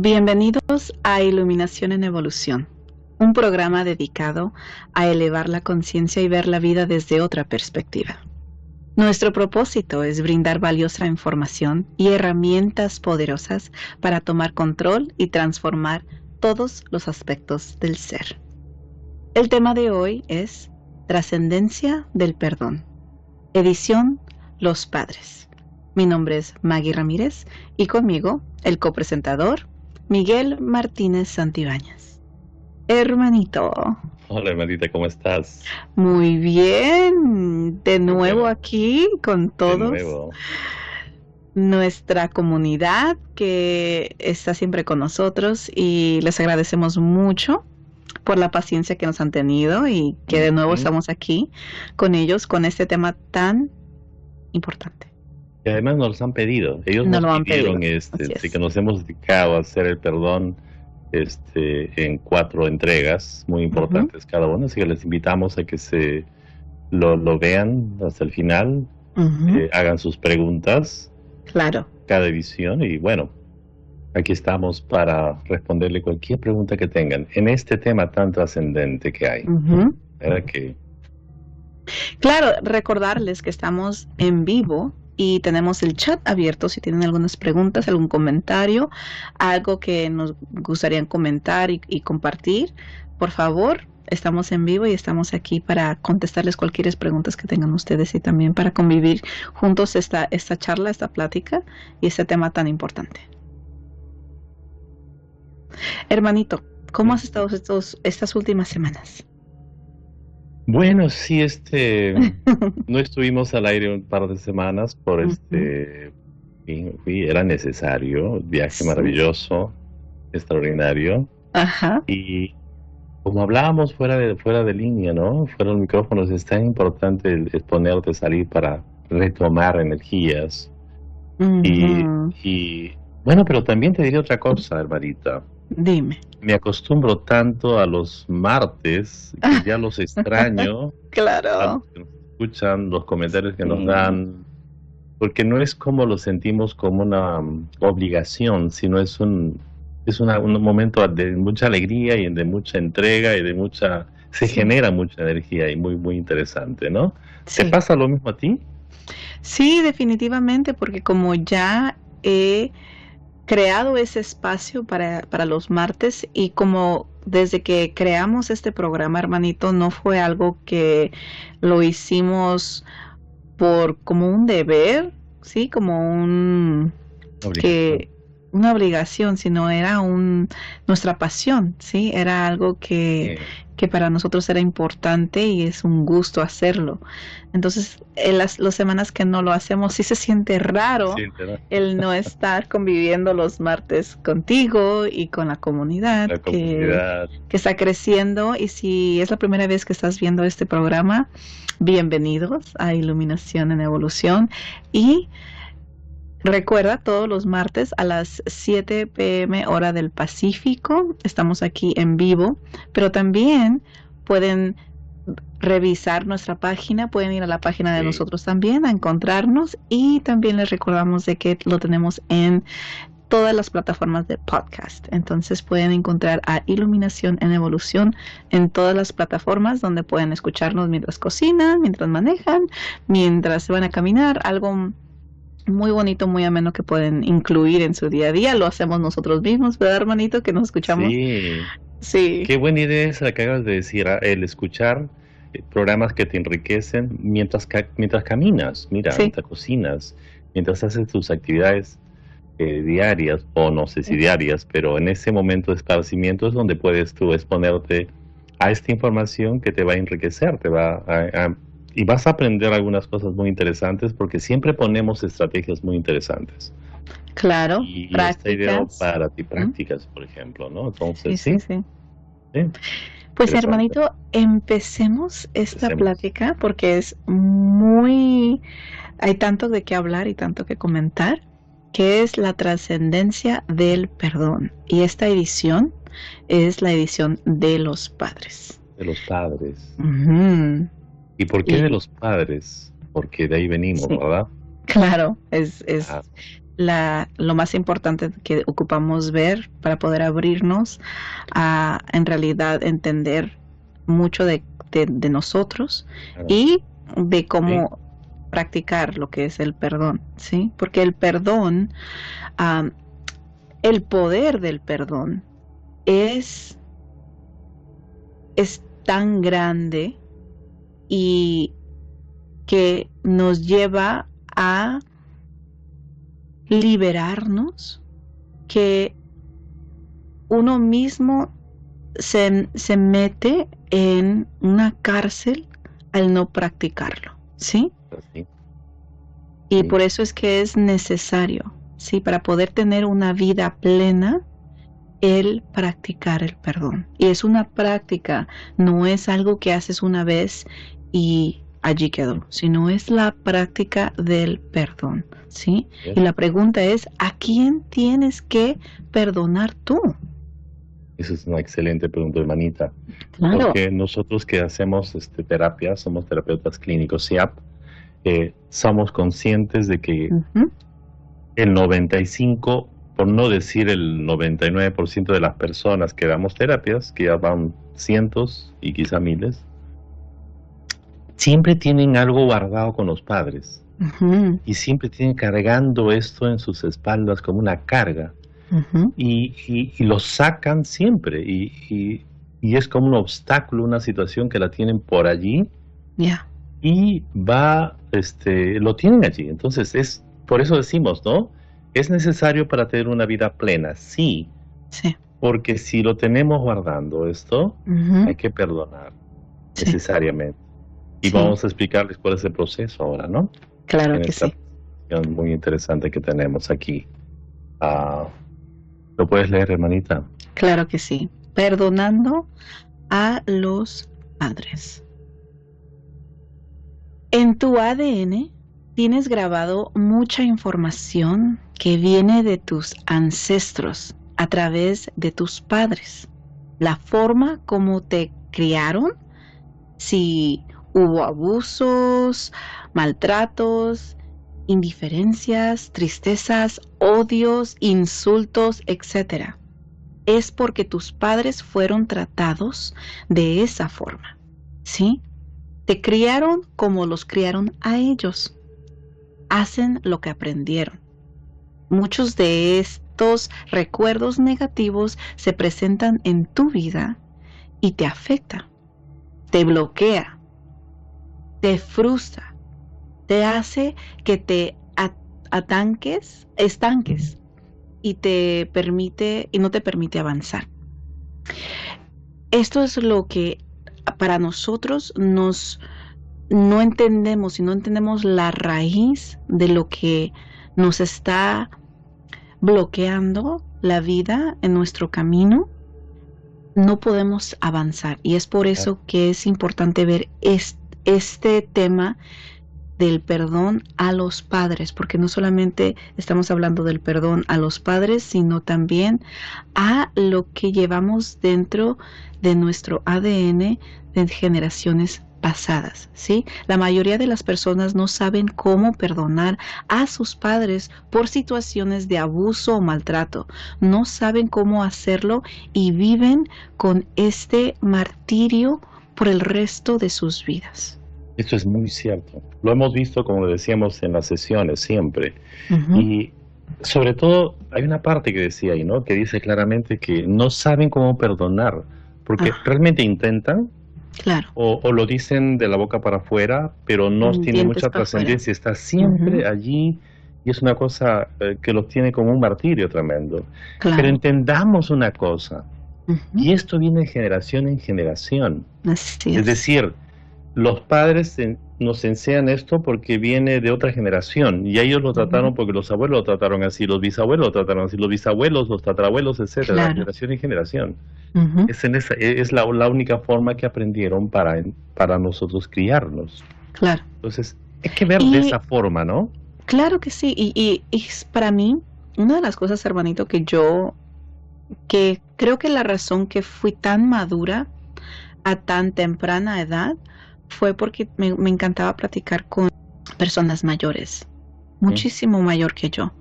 Bienvenidos a Iluminación en Evolución, un programa dedicado a elevar la conciencia y ver la vida desde otra perspectiva. Nuestro propósito es brindar valiosa información y herramientas poderosas para tomar control y transformar todos los aspectos del ser. El tema de hoy es Trascendencia del Perdón, edición Los Padres. Mi nombre es Maggie Ramírez y conmigo el copresentador Miguel Martínez Santibáñez. Hermanito. Hola, hermanita, ¿cómo estás? Muy bien. De nuevo aquí con todos. De nuevo. Nuestra comunidad que está siempre con nosotros y les agradecemos mucho por la paciencia que nos han tenido y que de nuevo estamos aquí con ellos con este tema tan importante. Y además nos lo han pedido. Ellos nos pidieron así que nos hemos dedicado a hacer el perdón en 4 entregas muy importantes cada una, así que les invitamos a que se lo vean hasta el final, hagan sus preguntas. Claro. Cada edición y bueno, aquí estamos para responderle cualquier pregunta que tengan en este tema tan trascendente que hay. ¿Verdad que? Claro, recordarles que estamos en vivo y tenemos el chat abierto si tienen algunas preguntas, algún comentario, algo que nos gustaría comentar y compartir. Por favor, estamos en vivo y estamos aquí para contestarles cualquier preguntas que tengan ustedes y también para convivir juntos esta charla, esta plática y este tema tan importante. Hermanito, ¿cómo has estado estas últimas semanas? Bueno, sí, no estuvimos al aire un par de semanas por era necesario, viaje maravilloso, extraordinario. Ajá. Y como hablábamos fuera de línea, ¿no? Fuera del micrófono, es tan importante el exponerte, salir para retomar energías. Y bueno, pero también te diré otra cosa, hermanita. Dime. Me acostumbro tanto a los martes que ya los extraño. Claro. A los que nos escuchan, los comentarios que nos dan, porque no es como lo sentimos como una obligación, sino es un momento de mucha alegría y de mucha entrega y se genera mucha energía y muy, muy interesante, ¿no? Sí. ¿Te pasa lo mismo a ti? Sí, definitivamente, porque como ya he creado ese espacio para los martes y como desde que creamos este programa, hermanito, no fue algo que lo hicimos como un deber, sí, como una obligación, sino era nuestra pasión, sí, era algo que para nosotros era importante y es un gusto hacerlo. Entonces, en las semanas que no lo hacemos, sí se siente raro el no estar conviviendo los martes contigo y con la comunidad, que está creciendo. Y si es la primera vez que estás viendo este programa, bienvenidos a Iluminación en Evolución. Y recuerda, todos los martes a las 7 p.m. hora del Pacífico, estamos aquí en vivo, pero también pueden revisar nuestra página, pueden ir a la página de nosotros también a encontrarnos y también les recordamos de que lo tenemos en todas las plataformas de podcast. Entonces pueden encontrar a Iluminación en Evolución en todas las plataformas donde pueden escucharnos mientras cocinan, mientras manejan, mientras se van a caminar, algo muy bonito, muy ameno que pueden incluir en su día a día. Lo hacemos nosotros mismos, ¿verdad, hermanito? Que nos escuchamos. Sí. Qué buena idea es la que acabas de decir, el escuchar programas que te enriquecen mientras caminas, mientras cocinas, mientras haces tus actividades diarias, o no sé si diarias, pero en ese momento de esparcimiento es donde puedes tú exponerte a esta información que te va a enriquecer, y vas a aprender algunas cosas muy interesantes porque siempre ponemos estrategias muy interesantes. Claro, y esta idea para ti, prácticas, por ejemplo, ¿no? Entonces, sí. Pues, hermanito, empecemos esta plática porque hay tanto de qué hablar y tanto que comentar, que es la trascendencia del perdón. Y esta edición es la edición de los padres. De los padres. ¿Y por qué de los padres? Porque de ahí venimos, ¿verdad? Claro, lo más importante que ocupamos ver para poder abrirnos a en realidad entender mucho de nosotros Claro. y de Sí, cómo practicar lo que es el perdón, ¿sí? Porque el perdón, am, el poder del perdón es, es tan grande y que nos lleva a liberarnos, que uno mismo se mete en una cárcel al no practicarlo, ¿sí? así, Y sí. por eso es que es necesario, ¿sí? Para poder tener una vida plena, el practicar el perdón. Y es una práctica, no es algo que haces una vez y allí quedó, sino es la práctica del perdón, ¿sí? Y la pregunta es, ¿a quién tienes que perdonar tú? Esa es una excelente pregunta, hermanita. Claro. Porque nosotros que hacemos terapia, somos terapeutas clínicos SIAP, somos conscientes de que Ujú. el 95, por no decir el 99% de las personas que damos terapias, que ya van cientos y quizá miles, siempre tienen algo guardado con los padres Ujú, y siempre tienen cargando esto en sus espaldas como una carga ujú. y lo sacan siempre y es como un obstáculo, una situación que la tienen por allí Ya, y lo tienen allí. Entonces es, por eso decimos, ¿no? Es necesario para tener una vida plena, sí, sí. porque si lo tenemos guardando esto, Ujú, hay que perdonar sí, necesariamente. Y sí, vamos a explicarles cuál es el proceso ahora, ¿no? claro En que esta sí, presentación muy interesante que tenemos aquí. Ah, ¿lo puedes leer, hermanita? claro que sí. Perdonando a los padres. En tu ADN tienes grabado mucha información que viene de tus ancestros a través de tus padres. La forma como te criaron, si hubo abusos, maltratos, indiferencias, tristezas, odios, insultos, etcétera. Es porque tus padres fueron tratados de esa forma, ¿sí? Te criaron como los criaron a ellos. Hacen lo que aprendieron. Muchos de estos recuerdos negativos se presentan en tu vida y te afecta, te bloquea, te frustra, te hace que te estanques y no te permite avanzar. Esto es lo que para nosotros no entendemos, si no entendemos la raíz de lo que nos está bloqueando la vida en nuestro camino, no podemos avanzar. Y es por Ah, eso que es importante ver este tema del perdón a los padres, porque no solamente estamos hablando del perdón a los padres, sino también a lo que llevamos dentro de nuestro ADN de generaciones pasadas, ¿sí? La mayoría de las personas no saben cómo perdonar a sus padres por situaciones de abuso o maltrato. No saben cómo hacerlo y viven con este martirio por el resto de sus vidas. esto es muy cierto. Lo hemos visto, como decíamos, en las sesiones siempre. Ujú. Y sobre todo, hay una parte que decía ahí, ¿no? Que dice claramente que no saben cómo perdonar, porque Ah, realmente intentan claro, o lo dicen de la boca para afuera, pero no tiene dientes mucha para afuera. trascendencia, está Ujú, siempre allí y es una cosa que los tiene como un martirio tremendo. Pero claro. entendamos una cosa, Ujú, y esto viene de generación en generación. así Es es. decir, los padres nos enseñan esto porque viene de otra generación y ellos lo Ujú, trataron porque los abuelos lo trataron así, los bisabuelos lo trataron así, los bisabuelos, los tatarabuelos, etcétera, de claro. generación en generación. Ujú, Es la única forma que aprendieron para nosotros criarnos. claro. Entonces, hay que ver de Y esa forma, ¿no? claro que sí. Y es para mí, una de las cosas, hermanito, que creo que la razón que fui tan madura a tan temprana edad fue porque me encantaba platicar con personas mayores, Mm, muchísimo mayor que yo.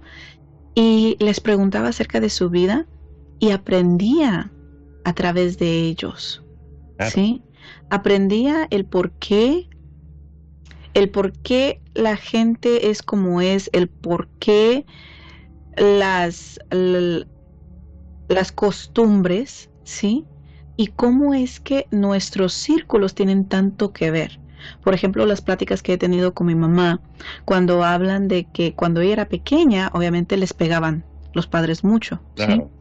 y les preguntaba acerca de su vida y aprendía a través de ellos, Claro, ¿sí? Aprendía el por qué la gente es como es, el por qué las, l- las costumbres, ¿sí? Y cómo es que nuestros círculos tienen tanto que ver. Por ejemplo, las pláticas que he tenido con mi mamá, cuando hablan de que cuando ella era pequeña, obviamente les pegaban los padres mucho, ¿sí? claro.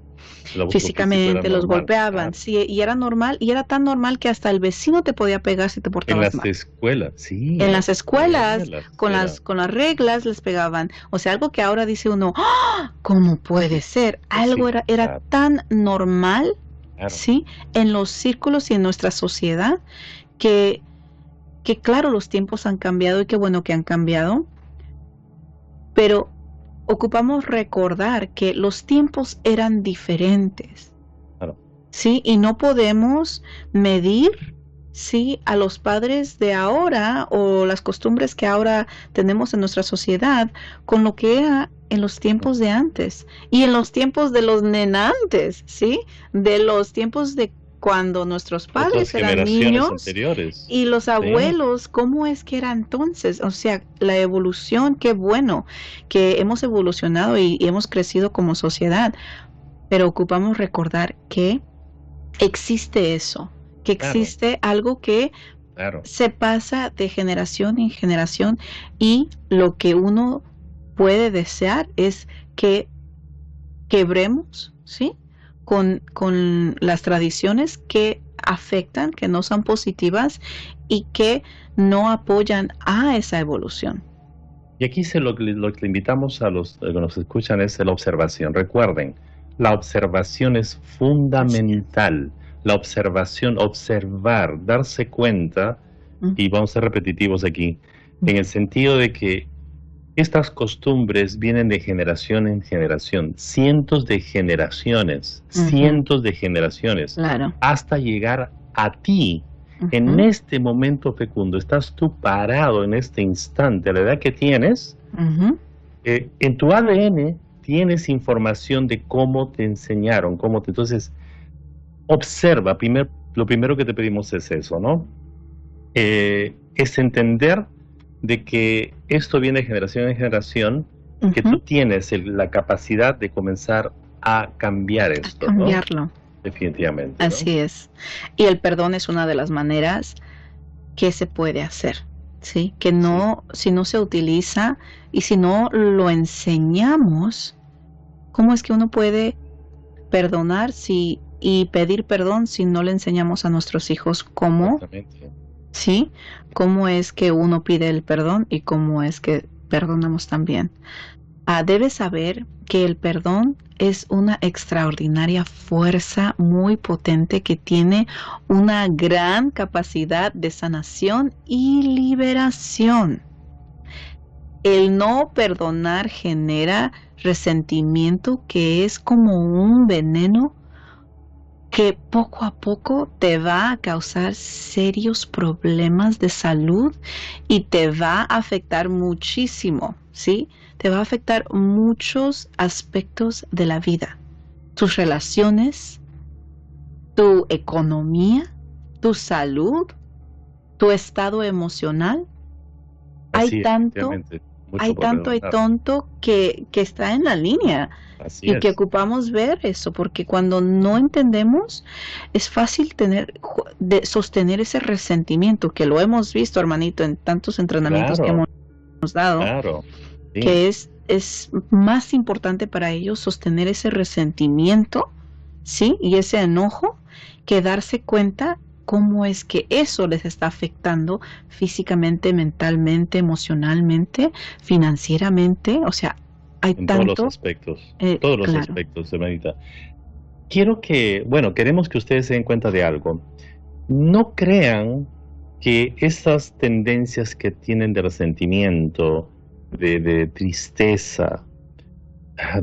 El abuso físico era Físicamente los normal, golpeaban, claro. sí, y era normal, y era tan normal que hasta el vecino te podía pegar si te En portabas las mal. escuelas, sí, En en las las escuelas, escuelas con era, las reglas les pegaban. O sea, algo que ahora dice uno, ¡ah! ¿Cómo puede sí, ser? pues Algo sí, era claro, tan normal, claro, ¿sí? En los círculos y en nuestra sociedad, que, que claro, los tiempos han cambiado y qué bueno que han cambiado, pero ocupamos recordar que los tiempos eran diferentes. claro. Sí, y no podemos medir, sí, a los padres de ahora o las costumbres que ahora tenemos en nuestra sociedad con lo que era en los tiempos de antes y en los tiempos de los nenantes, ¿sí? De los tiempos de cuando nuestros Otras padres eran generaciones niños anteriores, y los sí, abuelos, ¿cómo es que era entonces? O sea, la evolución, qué bueno que hemos evolucionado y hemos crecido como sociedad, pero ocupamos recordar que existe eso, que claro, existe algo que claro, se pasa de generación en generación y lo que uno puede desear es que quebremos, ¿sí? Con las tradiciones que afectan, que no son positivas y que no apoyan a esa evolución. y aquí lo que le invitamos a los que nos escuchan es la observación. Recuerden, la observación es Así es. fundamental. La observación, observar, darse cuenta, y vamos a ser repetitivos aquí, en el sentido de que estas costumbres vienen de generación en generación, Ujú, cientos de generaciones, claro. hasta llegar a ti. En Ujú, este momento fecundo, estás tú parado en este instante, a la edad que tienes, ujú, en tu ADN tienes información de cómo te enseñaron, entonces, observa, lo primero que te pedimos es eso, ¿no? Es entender de que esto viene de generación en generación, que tú ujú. tienes la capacidad de comenzar a cambiar A esto, ¿no? cambiarlo. Definitivamente, ¿no? Así es. Y el perdón es una de las maneras que se puede hacer, ¿sí? Que Sí, no, si no se utiliza y si no lo enseñamos, ¿cómo es que uno puede perdonar y pedir perdón si no le enseñamos a nuestros hijos cómo, exactamente. ¿sí? Cómo es que uno pide el perdón y cómo es que perdonamos también. Debes saber que el perdón es una extraordinaria fuerza muy potente que tiene una gran capacidad de sanación y liberación. El no perdonar genera resentimiento que es como un veneno que poco a poco te va a causar serios problemas de salud y te va a afectar muchísimo, ¿sí? Te va a afectar muchos aspectos de la vida, tus relaciones, tu economía, tu salud, tu estado emocional. Hay Así, tanto, efectivamente, mucho por hay perdonar. tonto que está en la línea Así y que es, ocupamos ver eso, porque cuando no entendemos es fácil de sostener ese resentimiento, que lo hemos visto, hermanito, en tantos entrenamientos que claro, hemos dado, claro, sí, que es más importante para ellos sostener ese resentimiento, ¿sí? Y ese enojo, que darse cuenta cómo es que eso les está afectando físicamente, mentalmente, emocionalmente, financieramente, o sea, hay en tanto, todos los claro. aspectos, hermanita. Queremos que ustedes se den cuenta de algo. No crean que esas tendencias que tienen de resentimiento, de tristeza,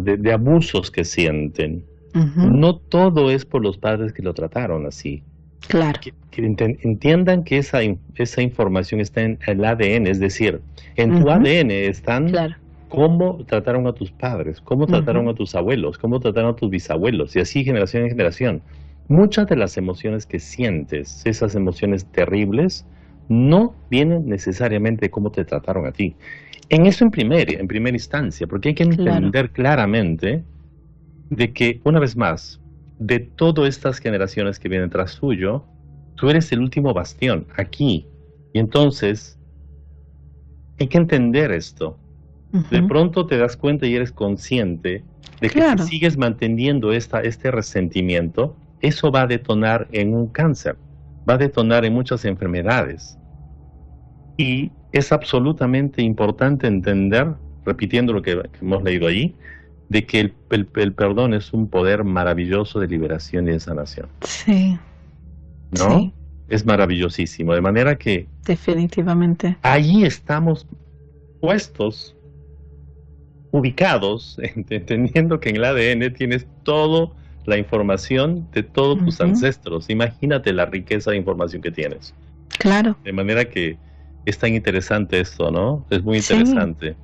de abusos que sienten, Ujú, no todo es por los padres que lo trataron así. claro, Que entiendan que esa información está en el ADN, es decir, en tu ujú, ADN están claro, cómo trataron a tus padres, cómo trataron a tus abuelos, cómo trataron a tus bisabuelos, y así generación en generación. Muchas de las emociones que sientes, esas emociones terribles, no vienen necesariamente de cómo te trataron a ti. En eso en primera instancia, porque hay que entender claramente de que, una vez más, de todas estas generaciones que vienen tras tuyo, tú eres el último bastión aquí. Y entonces, hay que entender esto. De pronto te das cuenta y eres consciente de que si sigues manteniendo este resentimiento, eso va a detonar en un cáncer, va a detonar en muchas enfermedades. Y es absolutamente importante entender, repitiendo lo que hemos leído allí, de que el perdón es un poder maravilloso de liberación y de sanación. Sí. ¿No? Sí. Es maravillosísimo. De manera que... definitivamente. Allí estamos puestos, ubicados, entendiendo que en el ADN tienes toda la información de todos tus ancestros. Imagínate la riqueza de información que tienes. Claro. De manera que es tan interesante esto, ¿no? Es muy interesante.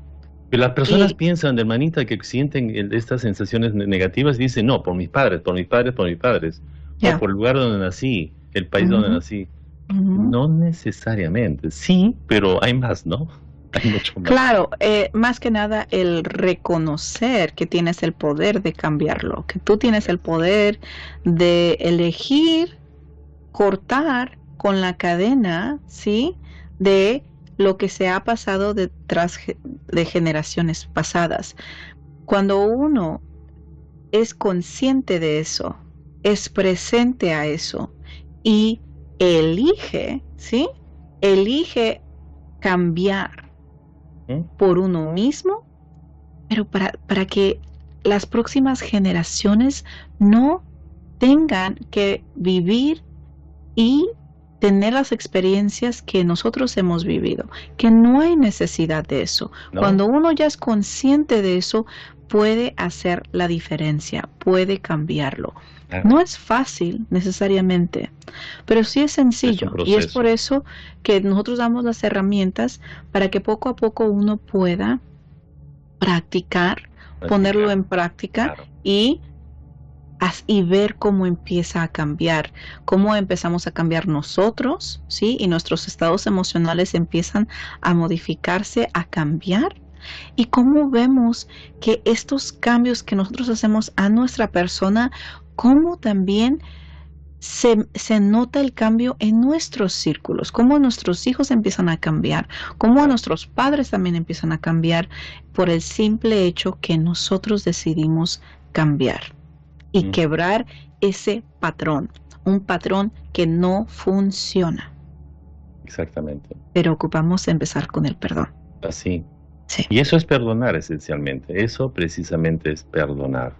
Pero las personas piensan, hermanita, que sienten estas sensaciones negativas y dicen, no, por mis padres, por mis padres, por mis padres. O por el lugar donde nací, el país donde nací. No necesariamente. Sí, pero hay más, ¿no? Hay mucho más. Claro, más que nada el reconocer que tienes el poder de cambiarlo, que tú tienes el poder de elegir cortar con la cadena, ¿sí? De lo que se ha pasado detrás de generaciones pasadas. Cuando uno es consciente de eso, es presente a eso y elige, ¿sí? Elige cambiar por uno mismo, pero para que las próximas generaciones no tengan que vivir y tener las experiencias que nosotros hemos vivido, que no hay necesidad de eso. No. Cuando uno ya es consciente de eso, puede hacer la diferencia, puede cambiarlo. No es fácil necesariamente, pero sí es sencillo. Y es por eso que nosotros damos las herramientas para que poco a poco uno pueda practicar. Ponerlo en práctica y ver cómo empieza a cambiar, cómo empezamos a cambiar nosotros, ¿sí? Y nuestros estados emocionales empiezan a modificarse, a cambiar. Y cómo vemos que estos cambios que nosotros hacemos a nuestra persona, cómo también se nota el cambio en nuestros círculos, cómo nuestros hijos empiezan a cambiar, cómo nuestros padres también empiezan a cambiar por el simple hecho que nosotros decidimos cambiar y quebrar ese patrón, un patrón que no funciona. Exactamente. Pero ocupamos empezar con el perdón. Así. Sí. Y eso es perdonar esencialmente. Eso precisamente es perdonar.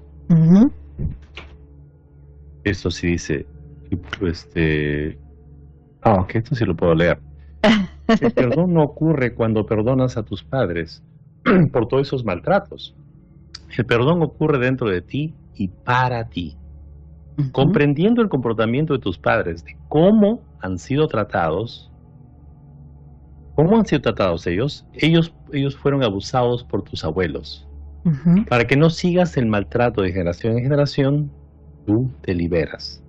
Esto sí dice, que esto sí lo puedo leer. El perdón no ocurre cuando perdonas a tus padres por todos esos maltratos. El perdón ocurre dentro de ti y para ti. Comprendiendo el comportamiento de tus padres, de cómo han sido tratados. ¿Cómo han sido tratados ellos? Ellos fueron abusados por tus abuelos. Para que no sigas el maltrato de generación en generación, tú te liberas,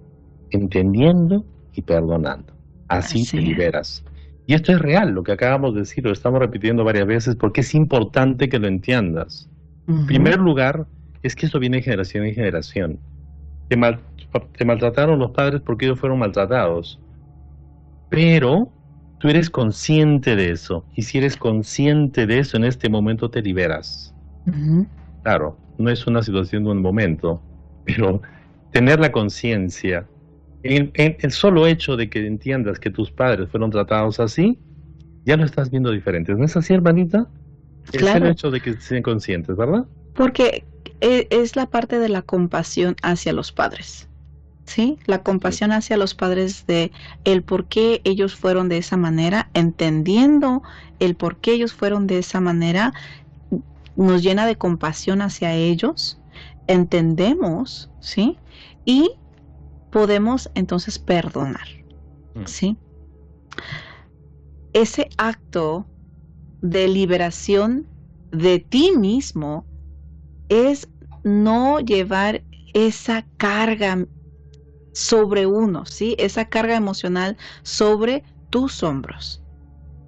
entendiendo y perdonando. Así te liberas. Y esto es real, lo que acabamos de decir, lo estamos repitiendo varias veces porque es importante que lo entiendas. En primer lugar, es que esto viene de generación en generación. Te maltrataron los padres porque ellos fueron maltratados. Pero tú eres consciente de eso. Y si eres consciente de eso, en este momento te liberas. Claro, no es una situación de un momento, pero tener la conciencia, en el solo hecho de que entiendas que tus padres fueron tratados así, ya lo estás viendo diferente. ¿No es así, hermanita? Claro. Es el hecho de que sean conscientes, ¿verdad? Porque es la parte de la compasión hacia los padres, ¿sí? La compasión hacia los padres de el por qué ellos fueron de esa manera, entendiendo el por qué ellos fueron de esa manera, nos llena de compasión hacia ellos, entendemos, ¿sí? Y podemos entonces perdonar, ¿sí? Ese acto de liberación de ti mismo es no llevar esa carga sobre uno, ¿sí? Esa carga emocional sobre tus hombros.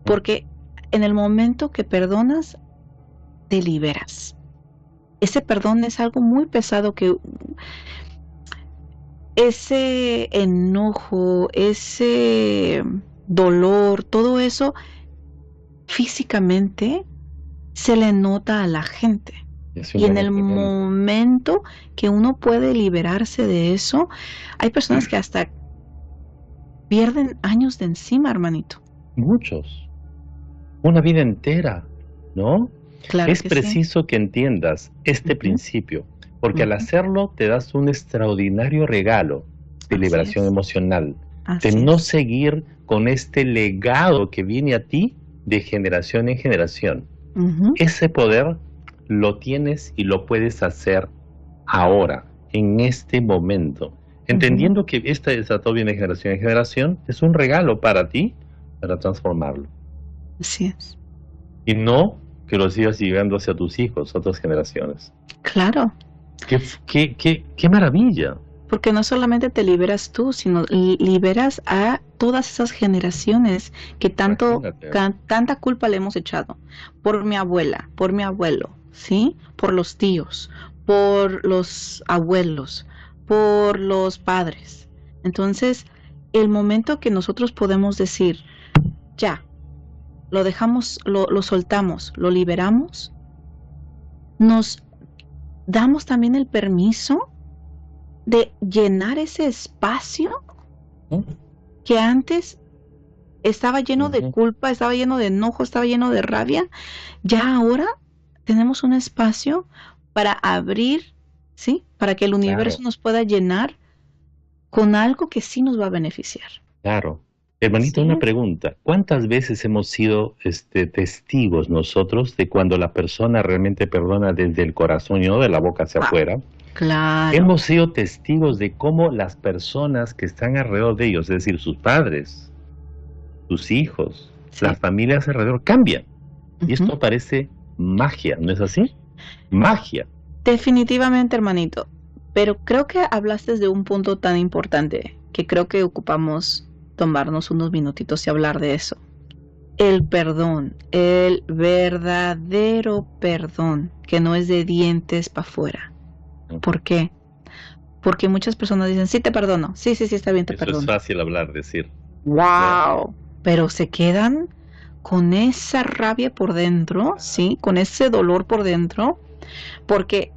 Porque en el momento que perdonas, te liberas. Ese perdón es algo muy pesado que ese enojo, ese dolor, todo eso físicamente se le nota a la gente. Y en el momento que uno puede liberarse de eso, hay personas que hasta pierden años de encima, hermanito. Muchos. Una vida entera, ¿no? Claro es que preciso que entiendas este principio, porque al hacerlo te das un extraordinario regalo de liberación emocional, de no seguir con este legado que viene a ti de generación en generación. Ese poder lo tienes y lo puedes hacer ahora, en este momento, entendiendo que este desató viene de generación en generación, es un regalo para ti, para transformarlo. Así es. Y no que lo sigas llevando hacia tus hijos, otras generaciones. Claro. ¡Qué maravilla! Porque no solamente te liberas tú, sino liberas a todas esas generaciones que tanta culpa le hemos echado. Por mi abuela, por mi abuelo, ¿sí? Por los tíos, por los abuelos, por los padres. Entonces, el momento que nosotros podemos decir, ya, lo dejamos, lo soltamos, lo liberamos, nos damos también el permiso de llenar ese espacio que antes estaba lleno de culpa, estaba lleno de enojo, estaba lleno de rabia. Ya ahora tenemos un espacio para abrir, ¿sí? Para que el universo nos pueda llenar con algo que sí nos va a beneficiar. Claro. Hermanito, una pregunta. ¿Cuántas veces hemos sido testigos nosotros de cuando la persona realmente perdona desde el corazón y no de la boca hacia afuera? Claro. Hemos sido testigos de cómo las personas que están alrededor de ellos, es decir, sus padres, sus hijos, las familias alrededor, cambian. Y esto parece magia, ¿no es así? Magia. Definitivamente, hermanito. Pero creo que hablaste de un punto tan importante que creo que ocupamos tomarnos unos minutitos y hablar de eso. El perdón, el verdadero perdón, que no es de dientes para afuera. ¿Por qué? Porque muchas personas dicen, sí te perdono, sí, está bien, te perdono. Eso es fácil hablar, decir. ¡Wow! Pero se quedan con esa rabia por dentro, ¿sí? Con ese dolor por dentro, porque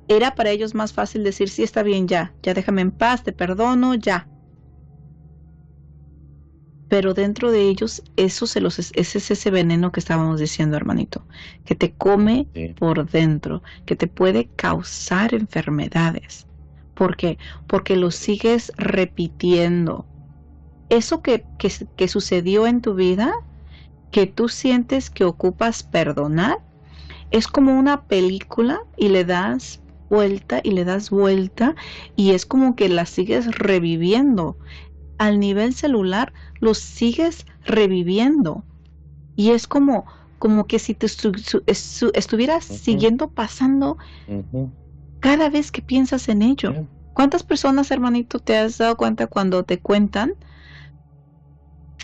era para ellos más fácil decir, sí, está bien, ya déjame en paz, te perdono, ya. Pero dentro de ellos, ese es ese veneno que estábamos diciendo, hermanito, que te come por dentro, que te puede causar enfermedades. ¿Por qué? Porque lo sigues repitiendo. Eso que sucedió en tu vida, que tú sientes que ocupas perdonar, es como una película y le das vuelta y le das vuelta y es como que la sigues reviviendo. Al nivel celular lo sigues reviviendo y es como que si te estuvieras siguiendo pasando cada vez que piensas en ello. ¿Cuántas personas, hermanito, te has dado cuenta cuando te cuentan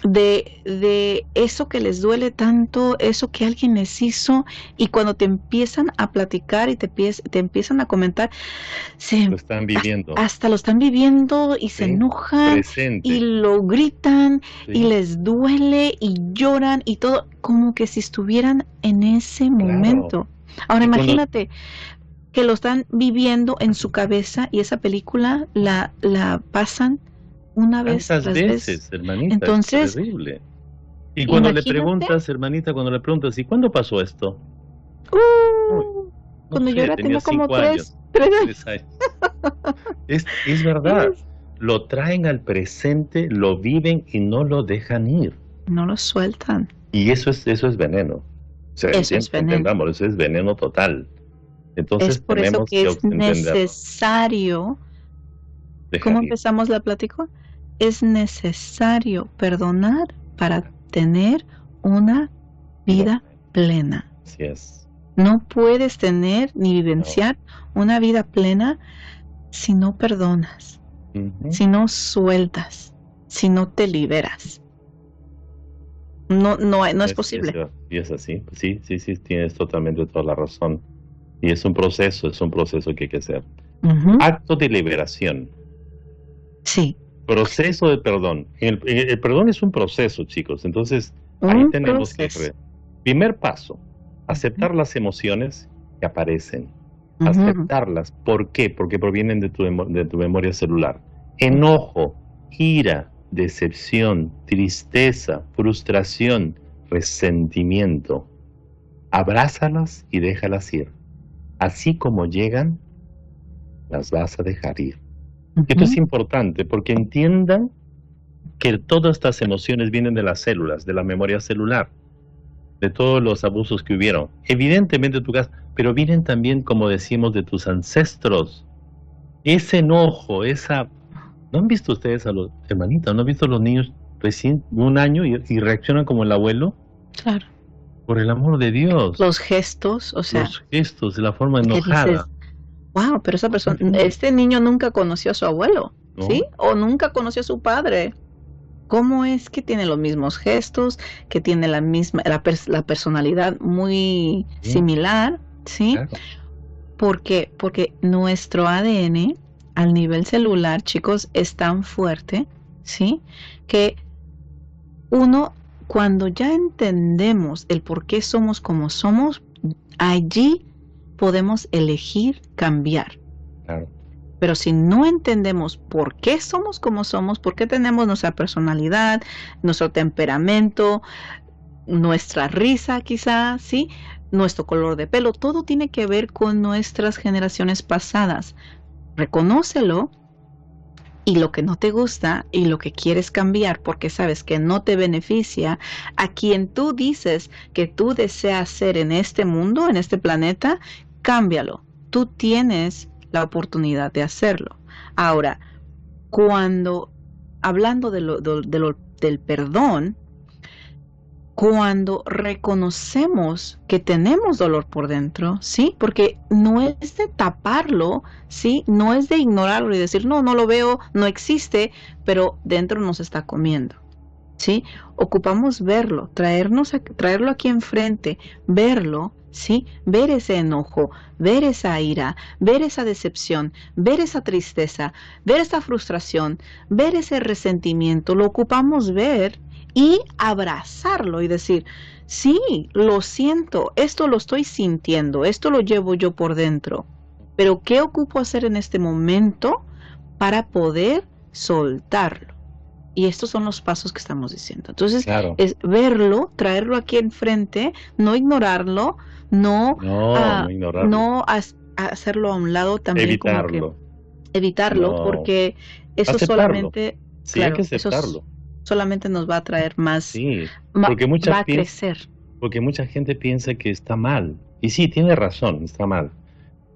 de eso que les duele tanto, eso que alguien les hizo, y cuando te empiezan a platicar y te empiezan a comentar, lo están viviendo. Hasta lo están viviendo y se enojan y lo gritan y les duele y lloran y todo, como que si estuvieran en ese momento. Ahora imagínate que lo están viviendo en su cabeza y esa película la pasan una vez tras veces, hermanita, entonces, es terrible. Y cuando le preguntas, hermanita, ¿y cuándo pasó esto? Cuando yo tenía como 3 años. Es verdad, lo traen al presente, lo viven y no lo dejan ir. No lo sueltan. Y eso es veneno. O sea, eso es veneno total. Entonces es por eso que es necesario. ¿Cómo empezamos la plática? Es necesario perdonar para tener una vida plena. Así es. No puedes tener ni No. vivenciar una vida plena si no perdonas, si no sueltas, si no te liberas. No es posible. Y es así. Sí, tienes totalmente toda la razón. Y es un proceso que hay que hacer. Acto de liberación. Sí. Proceso de perdón. El perdón es un proceso, chicos. Entonces, ahí tenemos que... Primer paso, aceptar las emociones que aparecen. Aceptarlas. ¿Por qué? Porque provienen de tu memoria celular. Enojo, ira, decepción, tristeza, frustración, resentimiento. Abrázalas y déjalas ir. Así como llegan, las vas a dejar ir. Esto es importante porque entiendan que todas estas emociones vienen de las células, de la memoria celular, de todos los abusos que hubieron. Evidentemente tu casa, pero vienen también, como decimos, de tus ancestros. Ese enojo, ¿no han visto ustedes a los hermanitos? ¿No han visto a los niños recién 1 año y reaccionan como el abuelo? Claro. Por el amor de Dios. Los gestos, o sea. Los gestos, de la forma enojada. Dices, wow, pero esa persona, este niño nunca conoció a su abuelo, ¿sí? O nunca conoció a su padre. ¿Cómo es que tiene los mismos gestos, que tiene la misma, la personalidad muy similar, ¿sí? Claro. Porque nuestro ADN al nivel celular, chicos, es tan fuerte, ¿sí? Que cuando ya entendemos el por qué somos como somos, allí podemos elegir cambiar. Claro. Pero si no entendemos por qué somos como somos, por qué tenemos nuestra personalidad, nuestro temperamento, nuestra risa quizás, ¿sí? Nuestro color de pelo, todo tiene que ver con nuestras generaciones pasadas. Reconócelo y lo que no te gusta y lo que quieres cambiar porque sabes que no te beneficia, a quien tú dices que tú deseas ser en este mundo, en este planeta, cámbialo. Tú tienes la oportunidad de hacerlo. Ahora, hablando del perdón, cuando reconocemos que tenemos dolor por dentro, ¿sí? Porque no es de taparlo, ¿sí? No es de ignorarlo y decir, no lo veo, no existe, pero dentro nos está comiendo, ¿sí? Ocupamos verlo, traerlo aquí enfrente, verlo, ¿sí? Ver ese enojo, ver esa ira, ver esa decepción, ver esa tristeza, ver esa frustración, ver ese resentimiento, lo ocupamos ver y abrazarlo y decir, sí, lo siento, esto lo estoy sintiendo, esto lo llevo yo por dentro, pero ¿qué ocupo hacer en este momento para poder soltarlo? Y estos son los pasos que estamos diciendo. Entonces, claro, es verlo, traerlo aquí enfrente, no ignorarlo, no ignorarlo. no hacerlo a un lado también, evitarlo. como que evitarlo, porque eso aceptarlo. solamente, Sí, claro, hay que aceptarlo. Solamente nos va a traer más, Sí, porque va a crecer. Porque mucha gente piensa que está mal. Y sí, tiene razón, está mal.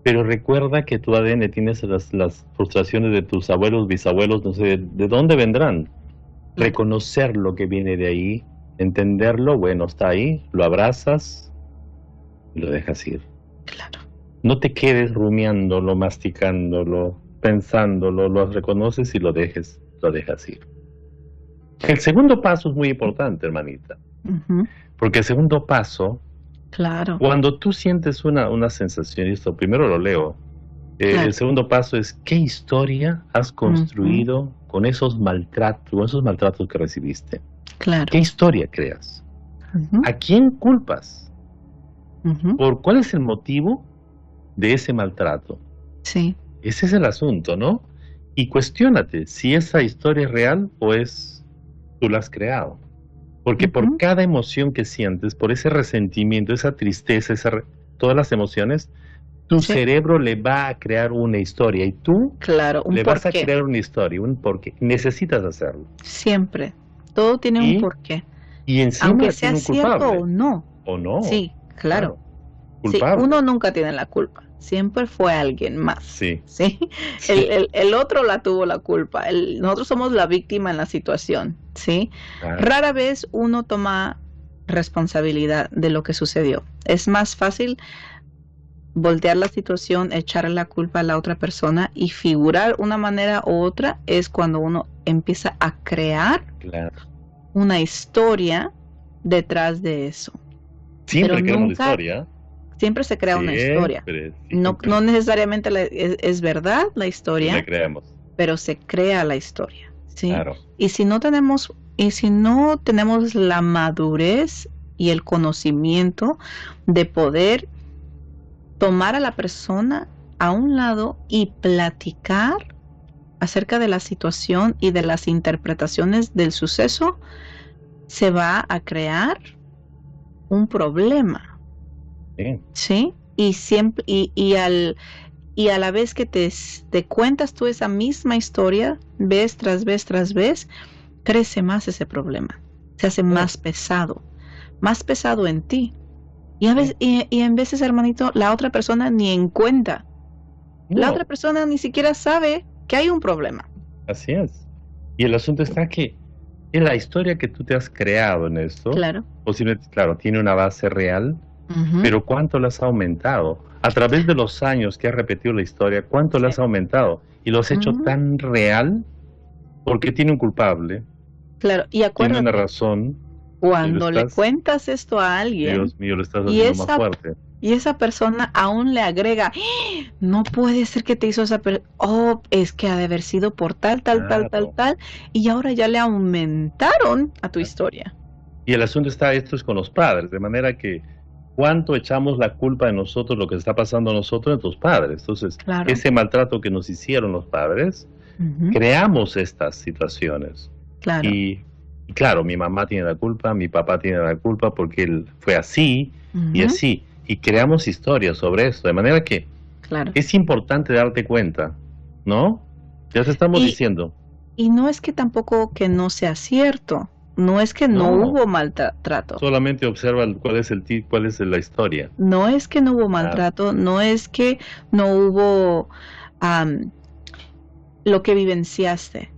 Pero recuerda que tu ADN tienes las frustraciones de tus abuelos, bisabuelos, no sé, ¿de dónde vendrán? Reconocer lo que viene de ahí, entenderlo, bueno, está ahí, lo abrazas y lo dejas ir. Claro. No te quedes rumiándolo, masticándolo, pensándolo, lo reconoces y lo dejas ir. El segundo paso es muy importante, hermanita. Porque el segundo paso, claro, cuando tú sientes una sensación, y esto primero lo leo, claro. El segundo paso es, ¿qué historia has construido con esos maltratos que recibiste? Claro. ¿Qué historia creas? ¿A quién culpas? ¿Cuál es el motivo de ese maltrato? Sí. Ese es el asunto, ¿no? Y cuestiónate si esa historia es real o tú la has creado. Porque por cada emoción que sientes, por ese resentimiento, esa tristeza, todas las emociones, tu cerebro le va a crear una historia y tú le vas a crear una historia, un porqué. Necesitas hacerlo. Siempre. Todo tiene un porqué. Y encima aunque sea tiene un culpable. Cierto o no. O no. Sí, claro. Culpable. Sí, uno nunca tiene la culpa. Siempre fue alguien más. Sí. ¿Sí? El otro tuvo la culpa. Nosotros somos la víctima en la situación. ¿Sí? Claro. Rara vez uno toma responsabilidad de lo que sucedió. Es más fácil voltear la situación, echarle la culpa a la otra persona y figurar una manera u otra, es cuando uno empieza a crear una historia detrás de eso. Siempre creamos una historia. Siempre se crea una historia. No necesariamente es verdad la historia, la creamos, pero se crea la historia, ¿sí? Claro. Y si no tenemos la madurez y el conocimiento de poder tomar a la persona a un lado y platicar acerca de la situación y de las interpretaciones del suceso, se va a crear un problema. Sí. Y siempre y a la vez que te cuentas tú esa misma historia vez tras vez, crece más ese problema, se hace más pesado en ti. Y en veces, hermanito, la otra persona ni en cuenta. La otra persona ni siquiera sabe que hay un problema. Así es. Y el asunto está que en la historia que tú te has creado en esto, posiblemente, tiene una base real, pero ¿cuánto la has aumentado? A través de los años que has repetido la historia, ¿cuánto la has aumentado? Y lo has hecho tan real porque tiene un culpable. Claro, y acuérdate. Tiene una razón. Cuando le cuentas esto a alguien, Dios mío, lo estás haciendo más fuerte. Y esa persona aún le agrega, no puede ser que te hizo esa persona, es que ha de haber sido por tal, y ahora ya le aumentaron a tu historia. Y el asunto esto es con los padres, de manera que cuánto echamos la culpa de nosotros, lo que está pasando a nosotros, de tus padres. Entonces, ese maltrato que nos hicieron los padres, creamos estas situaciones. Y claro, mi mamá tiene la culpa, mi papá tiene la culpa porque él fue así y así. Y creamos historias sobre esto, de manera que es importante darte cuenta, ¿no? Ya te estamos diciendo. Y no es que tampoco que no sea cierto, no es que no hubo maltrato. Solamente observa cuál es la historia. No es que no hubo maltrato, no es que no hubo lo que vivenciaste.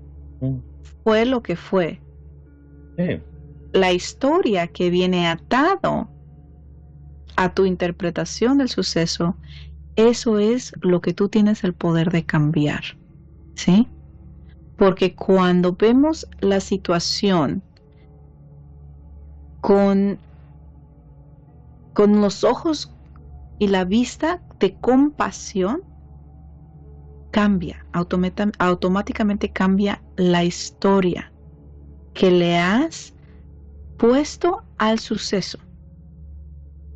Fue lo que fue. La historia que viene atado a tu interpretación del suceso, eso es lo que tú tienes el poder de cambiar, ¿sí? Porque cuando vemos la situación con los ojos y la vista de compasión, cambia, automáticamente cambia la historia que le has puesto al suceso.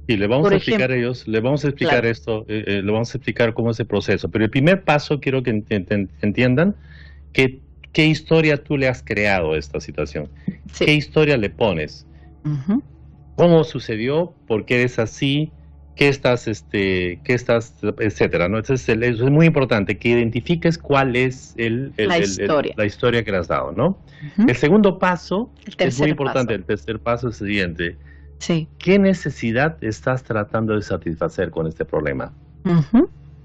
Y le vamos a explicar le vamos a explicar esto, le vamos a explicar cómo es el proceso. Pero el primer paso quiero que entiendan qué historia tú le has creado a esta situación. ¿Qué historia le pones? ¿Cómo sucedió? ¿Por qué eres así? ¿Qué estás, etcétera? ¿No? Entonces, eso es muy importante, que identifiques cuál es la historia que le has dado, ¿no? El segundo paso es muy importante. El tercer paso es el siguiente. ¿Qué necesidad estás tratando de satisfacer con este problema?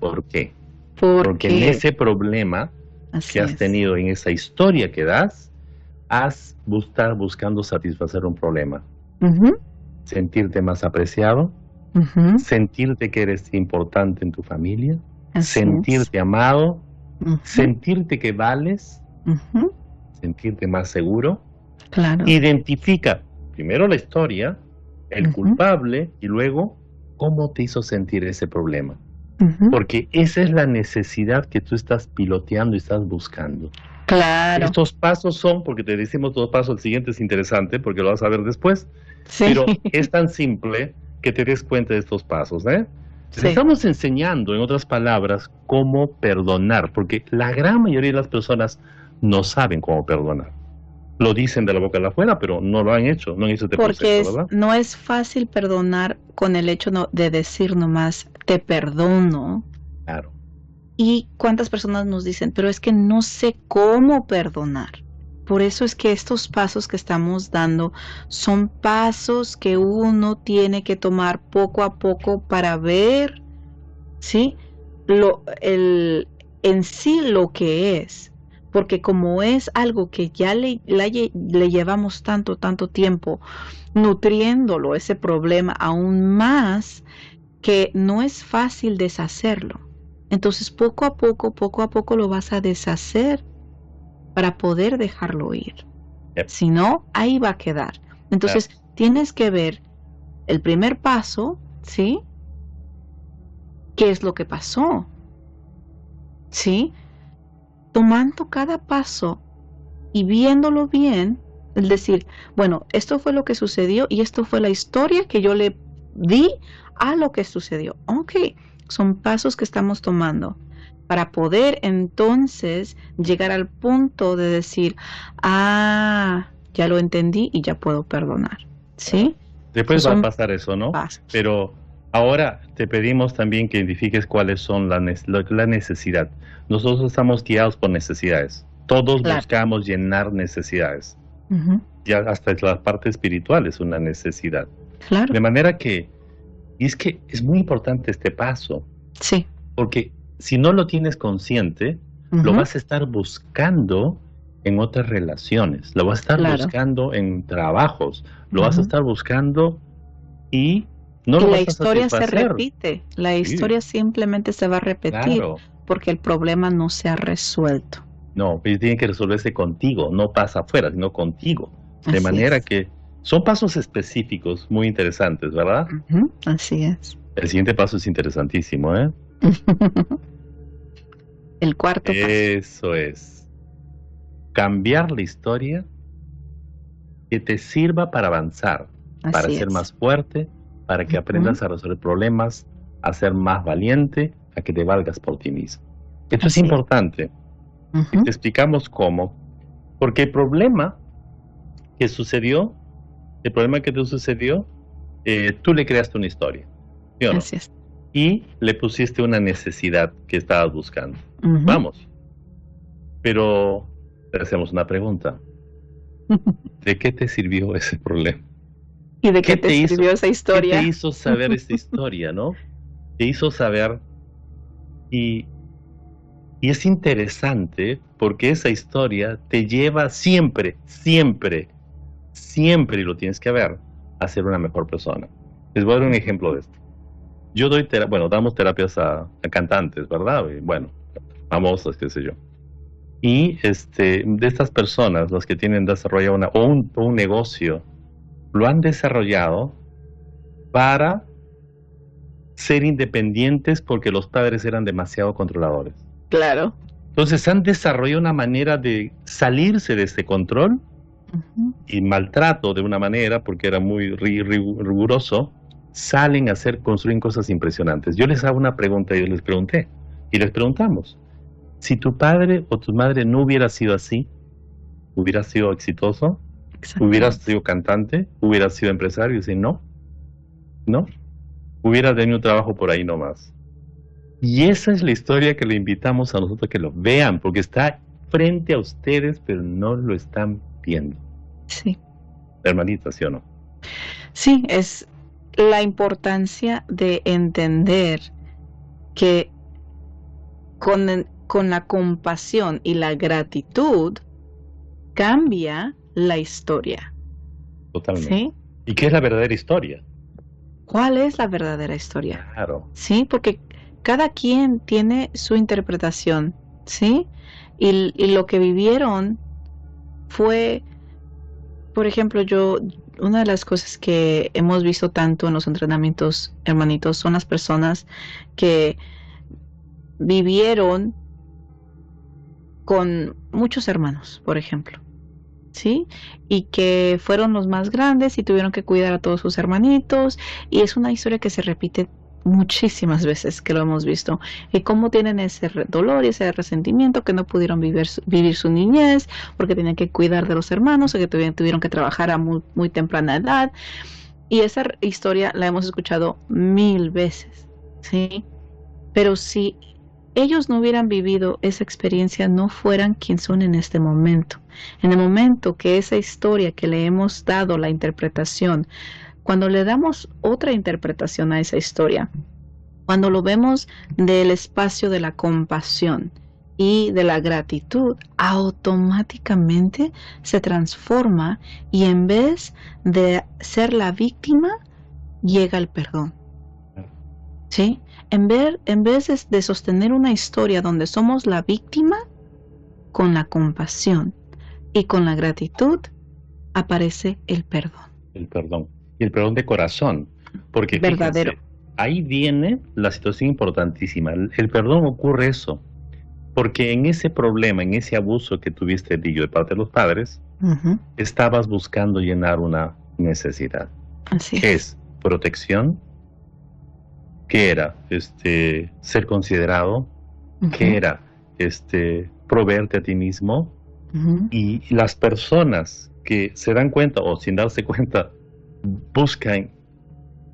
¿Por qué? Porque en ese problema que has tenido, en esa historia que das, has estado buscando satisfacer un problema. Sentirte más apreciado, sentirte que eres importante en tu familia, sentirte amado, sentirte que vales, sentirte más seguro. Identifica primero la historia, el culpable, y luego cómo te hizo sentir ese problema. Porque esa es la necesidad que tú estás piloteando y estás buscando. Estos pasos son, porque te decimos dos pasos, el siguiente es interesante porque lo vas a ver después, pero es tan simple que te des cuenta de estos pasos, Estamos enseñando, en otras palabras, cómo perdonar, porque la gran mayoría de las personas no saben cómo perdonar. Lo dicen de la boca a la afuera, pero no lo han hecho, no han hecho este proceso, ¿verdad? No es fácil perdonar con el hecho de decir nomás, te perdono. Claro. ¿Y cuántas personas nos dicen, pero es que no sé cómo perdonar? Por eso es que estos pasos que estamos dando son pasos que uno tiene que tomar poco a poco para ver, ¿sí? En sí lo que es. porque como es algo que ya le llevamos tanto tiempo nutriéndolo, ese problema aún más, que no es fácil deshacerlo. Entonces poco a poco lo vas a deshacer para poder dejarlo ir. Yep. Si no, ahí va a quedar. Entonces tienes que ver el primer paso, ¿sí? ¿Qué es lo que pasó? ¿Sí? Tomando cada paso y viéndolo bien, es decir, bueno, esto fue lo que sucedió y esto fue la historia que yo le di a lo que sucedió. Ok, son pasos que estamos tomando para poder entonces llegar al punto de decir, ya lo entendí y ya puedo perdonar. ¿Sí? Después va a pasar eso, ¿no? Pasos. Pero ahora te pedimos también que identifiques cuáles son la necesidad. Nosotros estamos guiados por necesidades. Todos buscamos llenar necesidades. Ya hasta la parte espiritual es una necesidad. Claro. De manera que, y es que es muy importante este paso. Sí. Porque si no lo tienes consciente, lo vas a estar buscando en otras relaciones, lo vas a estar buscando en trabajos, lo vas a estar buscando y no lo vas a satisfacer. La historia se repite, la historia simplemente se va a repetir porque el problema no se ha resuelto. No, tiene que resolverse contigo, no pasa afuera, sino contigo. De manera que son pasos específicos muy interesantes, ¿verdad? Así es. El siguiente paso es interesantísimo, ¿eh? El cuarto paso. Eso es. Cambiar la historia que te sirva para avanzar, para ser más fuerte, para que aprendas a resolver problemas, a ser más valiente, a que te valgas por ti mismo. Esto es importante. Y te explicamos cómo. Porque el problema que sucedió, tú le creaste una historia, ¿sí o no? Así es. Y le pusiste una necesidad que estabas buscando. Vamos. Pero te hacemos una pregunta. ¿De qué te sirvió ese problema? ¿Y de qué te sirvió esa historia? ¿Qué te hizo saber esta historia, no? Te hizo saber y es interesante porque esa historia te lleva siempre, y lo tienes que ver, a ser una mejor persona. Les voy a dar un ejemplo de esto. Yo damos terapias a cantantes, ¿verdad? Y bueno, famosas, qué sé yo. Y de estas personas, los que tienen desarrollado un negocio, lo han desarrollado para ser independientes porque los padres eran demasiado controladores. Claro. Entonces han desarrollado una manera de salirse de ese control y maltrato de una manera, porque era muy riguroso, salen a construyen cosas impresionantes. Yo les hago una pregunta, yo les pregunté, y les preguntamos, si tu padre o tu madre no hubiera sido así, ¿hubieras sido exitoso? ¿Hubieras sido cantante? ¿Hubieras sido empresario? Y dicen, no, hubieras tenido un trabajo por ahí nomás. Y esa es la historia que le invitamos a nosotros que lo vean, porque está frente a ustedes, pero no lo están viendo. Sí. Hermanita, ¿sí o no? Sí, es la importancia de entender que con la compasión y la gratitud cambia la historia. Totalmente. ¿Sí? ¿Y qué es la verdadera historia? ¿Cuál es la verdadera historia? Claro. Sí, porque cada quien tiene su interpretación, ¿sí? Y lo que vivieron fue, por ejemplo, una de las cosas que hemos visto tanto en los entrenamientos, hermanitos, son las personas que vivieron con muchos hermanos, por ejemplo, ¿sí? Y que fueron los más grandes y tuvieron que cuidar a todos sus hermanitos, y es una historia que se repite muchísimas veces, que lo hemos visto, y cómo tienen ese dolor y ese resentimiento, que no pudieron vivir su niñez porque tenían que cuidar de los hermanos, o que tuvieron que trabajar a muy temprana edad, y esa historia la hemos escuchado 1000 veces, ¿sí? Pero si ellos no hubieran vivido esa experiencia, no fueran quien son en este momento. En el momento que esa historia que le hemos dado la interpretación, cuando le damos otra interpretación a esa historia, cuando lo vemos del espacio de la compasión y de la gratitud, automáticamente se transforma y en vez de ser la víctima, llega el perdón. ¿Sí? En vez de sostener una historia donde somos la víctima, con la compasión y con la gratitud, aparece el perdón. El perdón. Y el perdón de corazón. Porque verdadero. Fíjense, ahí viene la situación importantísima. El perdón ocurre eso. Porque en ese problema, en ese abuso que tuviste de parte de los padres, estabas buscando llenar una necesidad. Así ¿Qué es? Protección. ¿Qué era? Ser considerado. ¿Qué era? Proveerte a ti mismo. Y las personas que se dan cuenta o sin darse cuenta buscan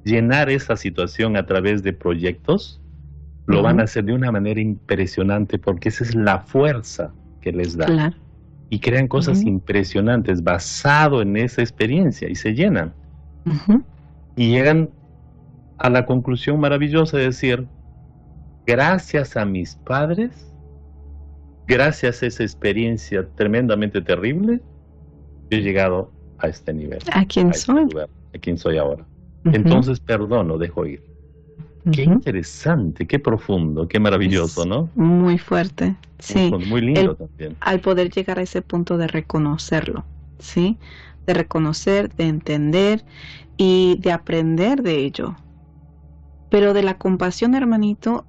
llenar esa situación a través de proyectos, lo van a hacer de una manera impresionante porque esa es la fuerza que les da. Claro. Y crean cosas impresionantes basado en esa experiencia y se llenan. Y llegan a la conclusión maravillosa de decir, gracias a mis padres, gracias a esa experiencia tremendamente terrible, yo he llegado a este nivel. ¿A quién soy? Lugar, a quién soy ahora. Entonces perdono, dejo ir. Qué interesante, qué profundo, qué maravilloso, ¿no? Muy fuerte, sí. Muy lindo también. Al poder llegar a ese punto de reconocerlo, ¿sí? De reconocer, de entender y de aprender de ello. Pero de la compasión, hermanito,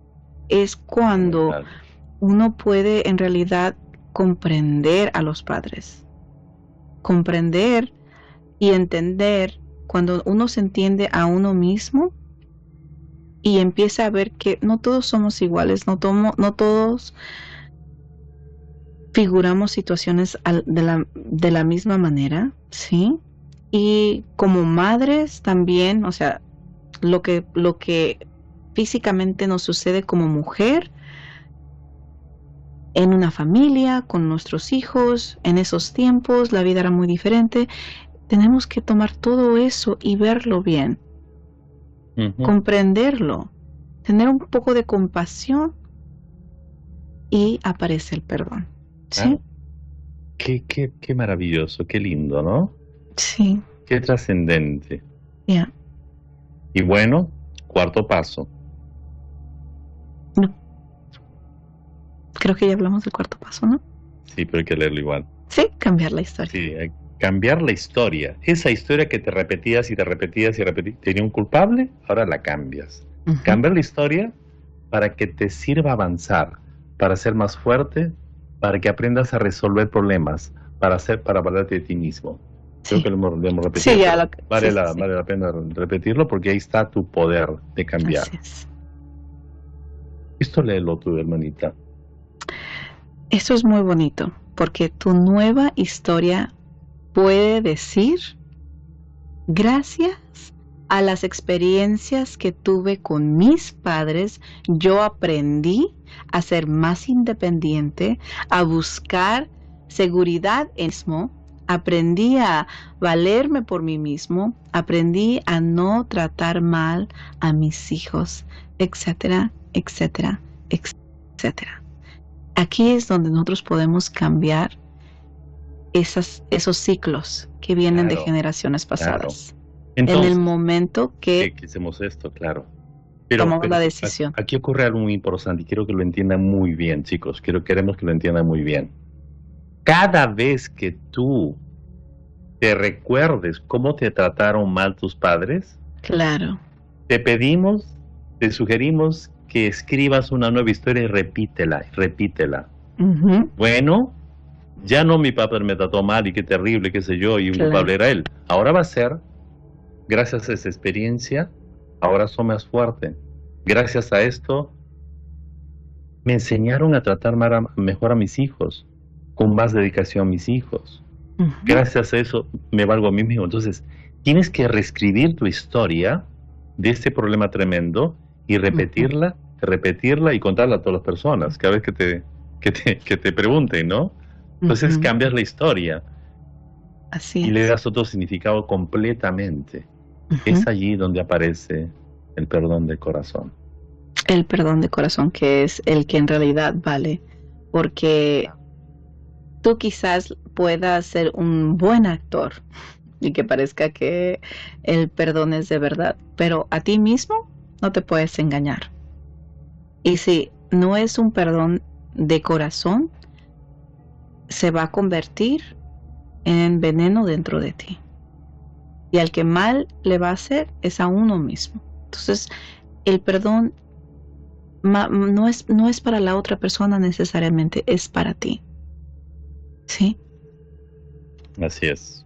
es cuando uno puede en realidad comprender a los padres. Comprender y entender cuando uno se entiende a uno mismo y empieza a ver que no todos somos iguales, no todos figuramos situaciones de la misma manera, ¿sí? Y como madres también, o sea, lo que físicamente nos sucede como mujer, en una familia, con nuestros hijos, en esos tiempos, la vida era muy diferente. Tenemos que tomar todo eso y verlo bien. Comprenderlo, tener un poco de compasión y aparece el perdón. ¿Sí? Qué maravilloso, qué lindo, ¿no? Sí. Qué trascendente. Ya. Y bueno, cuarto paso. No. Creo que ya hablamos del cuarto paso, ¿no? Sí, pero hay que leerlo igual. Sí, cambiar la historia. Sí, cambiar la historia. Esa historia que te repetías y te repetías y repetías. Tenía un culpable, ahora la cambias. Cambiar la historia para que te sirva avanzar, para ser más fuerte, para que aprendas a resolver problemas, para valerte de ti mismo. Creo que lo hemos repetido. Sí, vale la pena repetirlo porque ahí está tu poder de cambiar. Esto léelo tú, hermanita. Eso es muy bonito, porque tu nueva historia puede decir, gracias a las experiencias que tuve con mis padres, yo aprendí a ser más independiente, a buscar seguridad en mí mismo, aprendí a valerme por mí mismo, aprendí a no tratar mal a mis hijos, etcétera, etcétera, etcétera. Aquí es donde nosotros podemos cambiar esos ciclos que vienen de generaciones pasadas. Entonces, en el momento que hacemos esto, tomamos la decisión. Aquí ocurre algo muy importante y quiero que lo entiendan muy bien, chicos. Queremos que lo entiendan muy bien. Cada vez que tú te recuerdes cómo te trataron mal tus padres, te sugerimos que escribas una nueva historia y repítela. Bueno, ya no mi papá me trató mal y qué terrible, qué sé yo, y un culpable era él. Ahora va a ser, gracias a esa experiencia, ahora soy más fuerte. Gracias a esto, me enseñaron a tratar mejor a mis hijos, con más dedicación a mis hijos. Gracias a eso, me valgo a mí mismo. Entonces, tienes que reescribir tu historia de este problema tremendo y repetirla y contarla a todas las personas cada vez que te pregunten, ¿no? Entonces cambias la historia. Así y le das otro significado completamente. Es allí donde aparece el perdón de corazón. El perdón de corazón, que es el que en realidad vale porque tú quizás puedas ser un buen actor y que parezca que el perdón es de verdad, pero a ti mismo no te puedes engañar. Y si no es un perdón de corazón, se va a convertir en veneno dentro de ti. Y al que mal le va a hacer es a uno mismo. Entonces, el perdón no es para la otra persona necesariamente, es para ti. ¿Sí? Así es.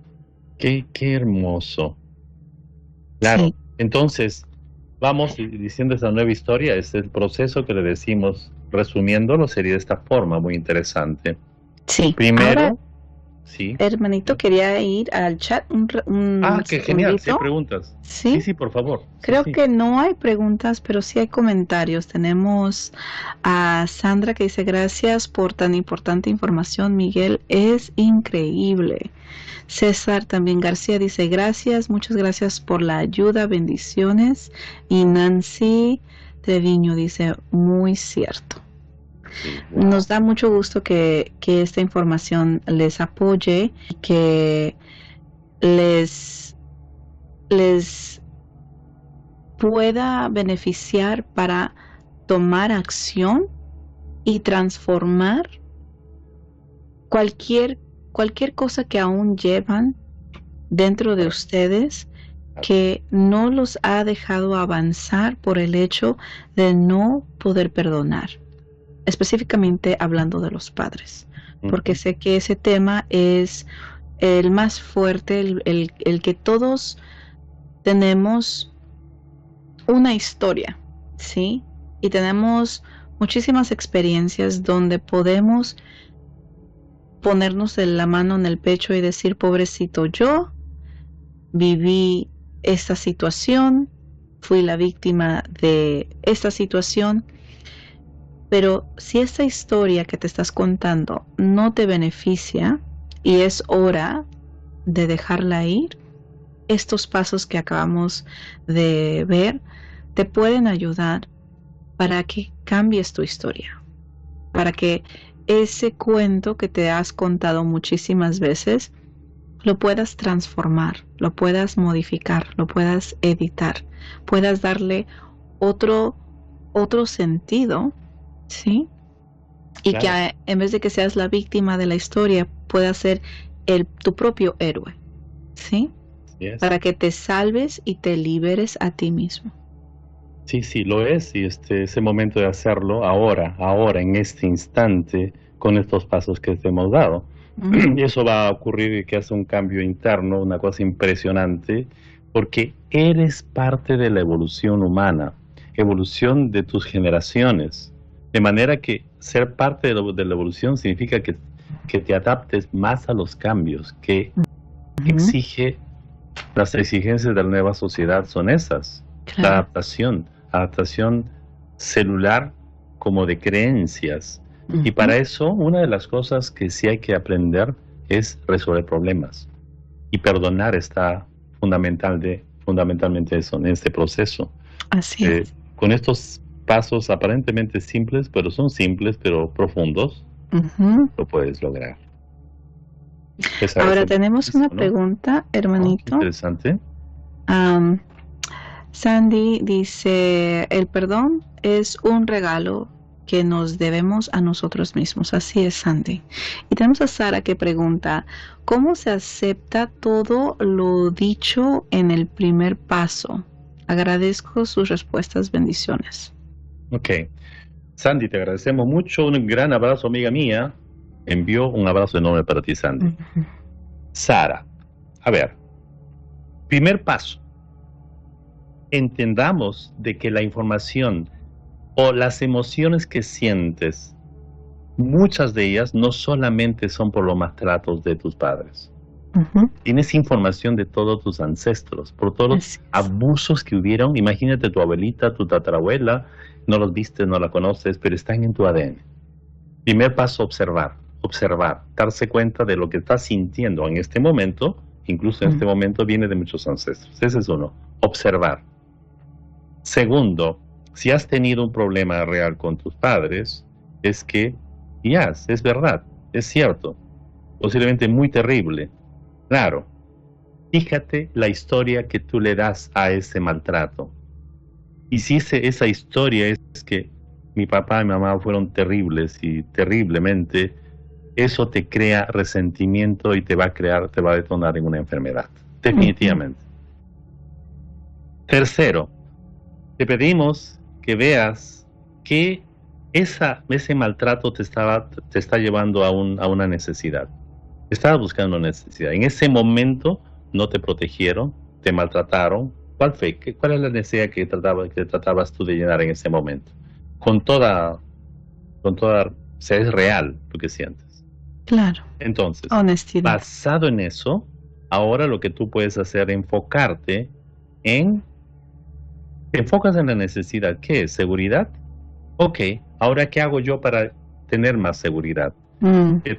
Qué hermoso. Claro. Sí. Entonces, vamos diciendo esta nueva historia, es el proceso que le decimos, resumiéndolo, sería de esta forma muy interesante. Sí. Primero, ahora, sí. Hermanito, quería ir al chat qué genial, si hay preguntas. Sí, sí, por favor. Creo sí. que no hay preguntas, pero sí hay comentarios. Tenemos a Sandra que dice, gracias por tan importante información, Miguel, es increíble. César también García dice, gracias, muchas gracias por la ayuda, bendiciones. Y Nancy Treviño dice, muy cierto. Wow. Nos da mucho gusto que esta información les apoye, que les pueda beneficiar para tomar acción y transformar cualquier cosa que aún llevan dentro de ustedes que no los ha dejado avanzar por el hecho de no poder perdonar. Específicamente hablando de los padres, porque sé que ese tema es el más fuerte, el que todos tenemos una historia, ¿sí? Y tenemos muchísimas experiencias donde podemos ponernos la mano en el pecho y decir, pobrecito, yo viví esta situación, fui la víctima de esta situación. Pero si esta historia que te estás contando no te beneficia y es hora de dejarla ir, estos pasos que acabamos de ver te pueden ayudar para que cambies tu historia, para que ese cuento que te has contado muchísimas veces lo puedas transformar, lo puedas modificar, lo puedas editar, puedas darle otro sentido. ¿Sí? Y claro, que en vez de que seas la víctima de la historia, puedas ser tu propio héroe, ¿sí? Yes. Para que te salves y te liberes a ti mismo. Sí, lo es, y ese momento de hacerlo ahora, en este instante, con estos pasos que te hemos dado. Y eso va a ocurrir y que hace un cambio interno, una cosa impresionante, porque eres parte de la evolución humana, evolución de tus generaciones. De manera que ser parte de la evolución significa que te adaptes más a los cambios que exige, las exigencias de la nueva sociedad son esas. Claro. La adaptación celular como de creencias. Y para eso, una de las cosas que sí hay que aprender es resolver problemas. Y perdonar está fundamentalmente eso, en este proceso. Así es. Con estos pasos aparentemente simples, pero son simples, pero profundos, lo puedes lograr. Ahora tenemos una pregunta, hermanito. Interesante. Sandy dice, el perdón es un regalo que nos debemos a nosotros mismos. Así es, Sandy. Y tenemos a Sara que pregunta, ¿cómo se acepta todo lo dicho en el primer paso? Agradezco sus respuestas, bendiciones. Ok. Sandy, te agradecemos mucho. Un gran abrazo, amiga mía. Envío un abrazo enorme para ti, Sandy. Sara, a ver. Primer paso. Entendamos de que la información o las emociones que sientes, muchas de ellas no solamente son por los maltratos de tus padres. Tienes información de todos tus ancestros, por todos los abusos que hubieron. Imagínate tu abuelita, tu tatarabuela, no los viste, no la conoces, pero están en tu ADN. Primer paso, observar, darse cuenta de lo que estás sintiendo en este momento, incluso en este momento viene de muchos ancestros. Ese es uno, observar. Segundo, si has tenido un problema real con tus padres, es que Y es verdad, es cierto, posiblemente muy terrible. Claro, fíjate la historia que tú le das a ese maltrato. Y si esa historia es que mi papá y mi mamá fueron terribles y terriblemente, eso te crea resentimiento y te va a detonar en una enfermedad. Definitivamente. Tercero, te pedimos que veas que ese maltrato te está llevando a una necesidad. Estabas buscando una necesidad. En ese momento no te protegieron, te maltrataron. ¿Cuál fue? ¿Cuál es la necesidad que tratabas tú de llenar en ese momento? Con toda, o sea, es real lo que sientes. Claro. Entonces, Honestidad. basado en eso, ahora lo que tú puedes hacer es enfocarte te enfocas en la necesidad. ¿Qué es? ¿Seguridad? Ok, ahora ¿qué hago yo para tener más seguridad?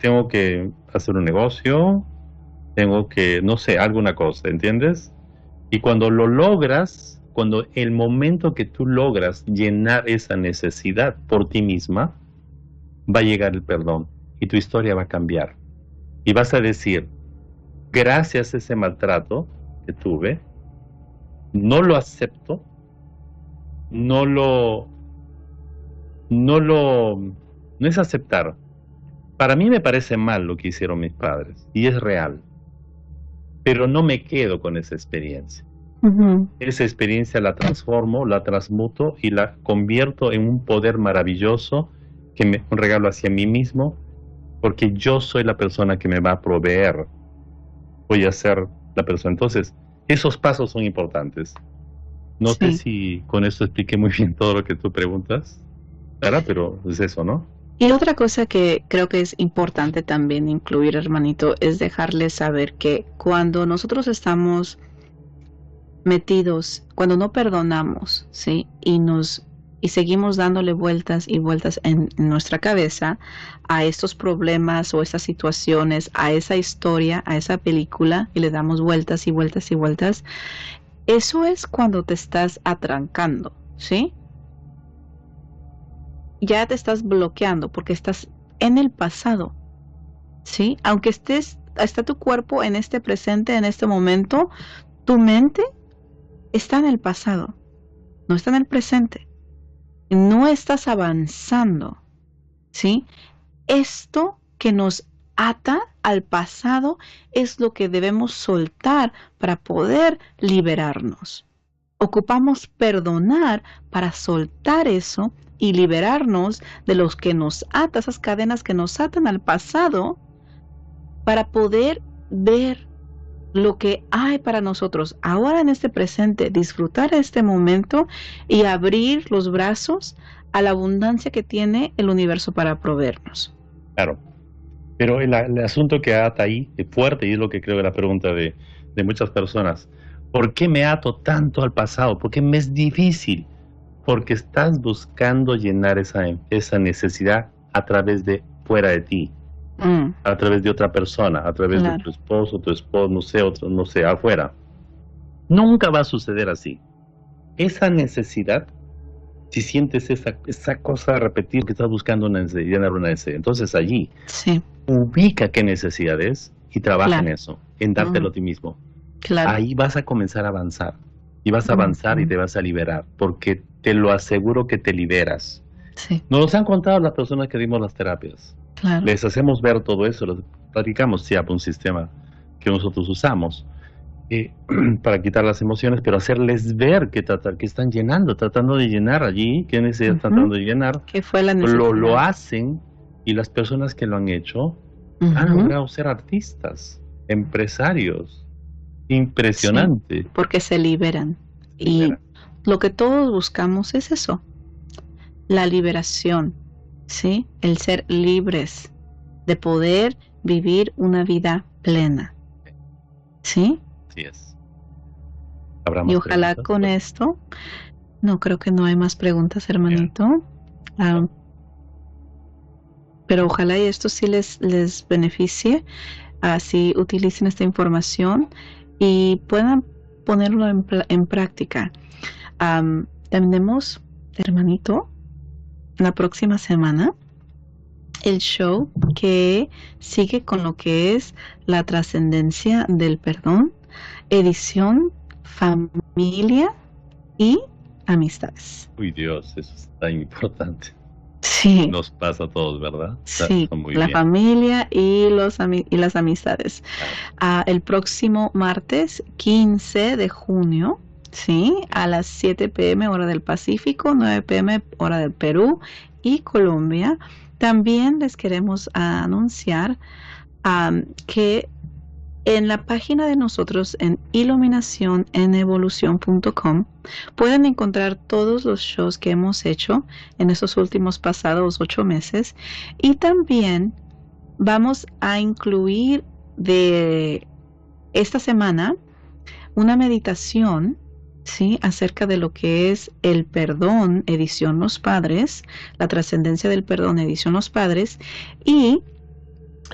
Tengo que hacer un negocio, tengo que, no sé, alguna cosa, ¿entiendes? Y cuando lo logras, cuando el momento que tú logras llenar esa necesidad por ti misma, va a llegar el perdón y tu historia va a cambiar. Y vas a decir, gracias a ese maltrato que tuve, no lo acepto, no es aceptar. Para mí me parece mal lo que hicieron mis padres y es real, pero no me quedo con esa experiencia. Esa experiencia la transformo, la transmuto y la convierto en un poder maravilloso un regalo hacia mí mismo, porque yo soy la persona que me va a proveer. Voy a ser la persona. Entonces, esos pasos son importantes. No sé si con esto expliqué muy bien todo lo que tú preguntas, Clara, pero es eso, ¿no? Y otra cosa que creo que es importante también incluir, hermanito, es dejarles saber que cuando nosotros estamos metidos, cuando no perdonamos, ¿sí? Y seguimos dándole vueltas y vueltas en nuestra cabeza a estos problemas o estas situaciones, a esa historia, a esa película, y le damos vueltas y vueltas y vueltas, eso es cuando te estás atrancando, ¿sí? Ya te estás bloqueando porque estás en el pasado, ¿sí? Aunque está tu cuerpo en este presente, en este momento, tu mente está en el pasado, no está en el presente. No estás avanzando, ¿sí? Esto que nos ata al pasado es lo que debemos soltar para poder liberarnos. Ocupamos perdonar para soltar eso y liberarnos de los que nos ata, esas cadenas que nos atan al pasado, para poder ver lo que hay para nosotros ahora en este presente, disfrutar este momento y abrir los brazos a la abundancia que tiene el universo para proveernos. Claro, pero el asunto que ata ahí es fuerte y es lo que creo que la pregunta de muchas personas. ¿Por qué me ato tanto al pasado? ¿Por qué me es difícil? Porque estás buscando llenar esa necesidad a través de fuera de ti. A través de otra persona, a través de tu esposo, no sé, afuera. Nunca va a suceder así. Esa necesidad, si sientes esa cosa repetir que estás buscando llenar una necesidad, entonces allí ubica qué necesidad es y trabaja en eso, en dártelo a ti mismo. Ahí vas a comenzar a avanzar y vas a avanzar y te vas a liberar, porque te lo aseguro que te liberas. Nos han contado las personas que dimos las terapias. Les hacemos ver todo eso, les platicamos un sistema que nosotros usamos para quitar las emociones, pero hacerles ver que están tratando de llenar allí, que necesidad tratando de llenar. ¿Qué fue la necesidad? Lo hacen y las personas que lo han hecho han logrado ser artistas, empresarios. Impresionante. Porque se liberan. Y lo que todos buscamos es eso, la liberación. ¿Sí? El ser libres de poder vivir una vida plena. ¿Sí? Así es. Y ojalá con esto, no creo que no hay más preguntas, hermanito. Pero ojalá y esto sí les beneficie, así utilicen esta información y puedan ponerlo en práctica. Tenemos, hermanito, la próxima semana el show que sigue con lo que es la trascendencia del perdón, edición familia y amistades. Uy, Dios, eso es tan importante. Sí. Nos pasa a todos, ¿verdad? Sí, la familia y las amistades. El próximo martes 15 de junio, ¿sí? A las 7 p.m. hora del Pacífico, 9 p.m. hora del Perú y Colombia. También les queremos anunciar que en la página de nosotros en iluminacionenevolución.com pueden encontrar todos los shows que hemos hecho en estos últimos pasados 8 meses y también vamos a incluir de esta semana una meditación, ¿sí? Acerca de lo que es el perdón, edición Los Padres, la trascendencia del perdón, edición Los Padres, y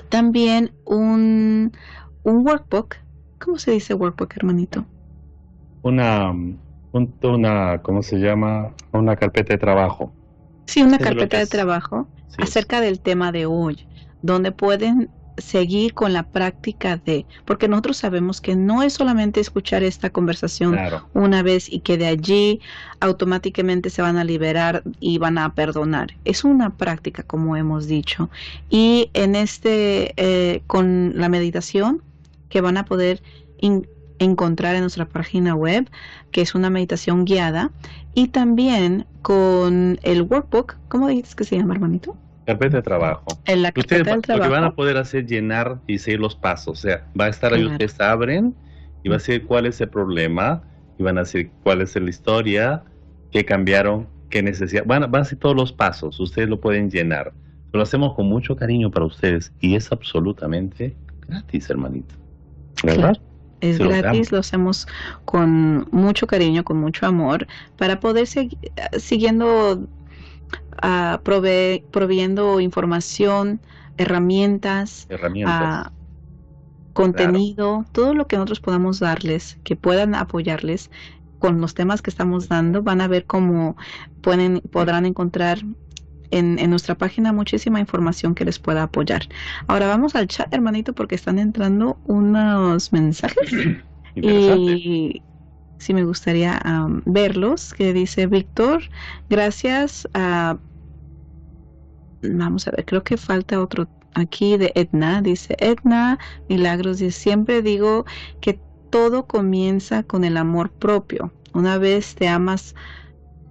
también un workbook. ¿Cómo se dice workbook, hermanito? Una, ¿cómo se llama? Una carpeta de trabajo. Sí, una carpeta de trabajo acerca del tema de hoy, donde pueden seguir con la práctica porque nosotros sabemos que no es solamente escuchar esta conversación una vez y que de allí automáticamente se van a liberar y van a perdonar. Es una práctica, como hemos dicho. Y en con la meditación que van a poder encontrar en nuestra página web, que es una meditación guiada, y también con el workbook, ¿cómo dices que se llama, hermanito? Carpeta de trabajo. En la carpeta del trabajo. Lo que van a poder hacer llenar y seguir los pasos. O sea, va a estar ahí, ustedes abren y va a decir cuál es el problema y van a decir cuál es la historia, qué cambiaron, qué necesidad. Van a ser todos los pasos. Ustedes lo pueden llenar. Lo hacemos con mucho cariño para ustedes y es absolutamente gratis, hermanito. ¿Verdad? Claro. Es gratis, lo hacemos con mucho cariño, con mucho amor, para poder siguiendo proveyendo información, herramientas, contenido, todo lo que nosotros podamos darles, que puedan apoyarles con los temas que estamos dando. Van a ver cómo podrán encontrar en nuestra página muchísima información que les pueda apoyar. Ahora vamos al chat, hermanito, porque están entrando unos mensajes y sí me gustaría verlos, que dice Víctor, gracias vamos a ver, creo que falta otro aquí de Edna, dice Edna Milagros, dice, siempre digo que todo comienza con el amor propio. Una vez te amas,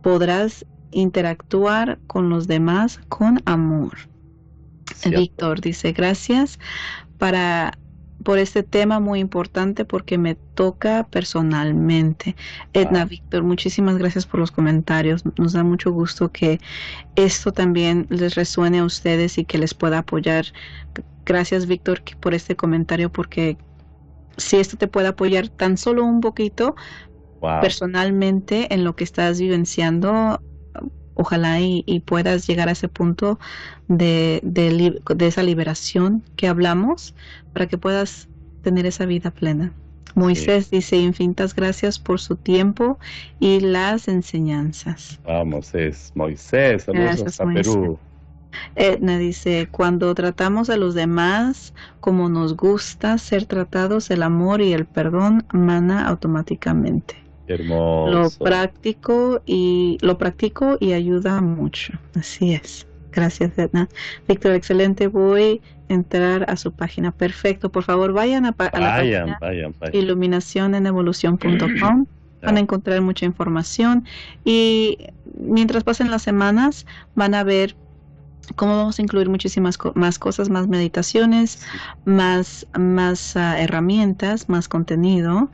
podrás interactuar con los demás con amor. Víctor dice, gracias por este tema muy importante porque me toca personalmente. Edna, Víctor, muchísimas gracias por los comentarios. Nos da mucho gusto que esto también les resuene a ustedes y que les pueda apoyar. Gracias, Víctor, por este comentario, porque si esto te puede apoyar tan solo un poquito personalmente en lo que estás vivenciando, ojalá y puedas llegar a ese punto de esa liberación que hablamos, para que puedas tener esa vida plena. Moisés dice, infinitas gracias por su tiempo y las enseñanzas. Vamos, es Moisés, saludos hasta Perú. Edna dice, cuando tratamos a los demás como nos gusta ser tratados, el amor y el perdón mana automáticamente. Hermoso. Lo practico y ayuda mucho. Así es. Gracias, Edna. Víctor, excelente. Voy a entrar a su página. Perfecto. Por favor, vayan a la página iluminacionenevolución.com. Van a encontrar mucha información y mientras pasen las semanas van a ver cómo vamos a incluir muchísimas más cosas, más meditaciones, más herramientas, más contenido.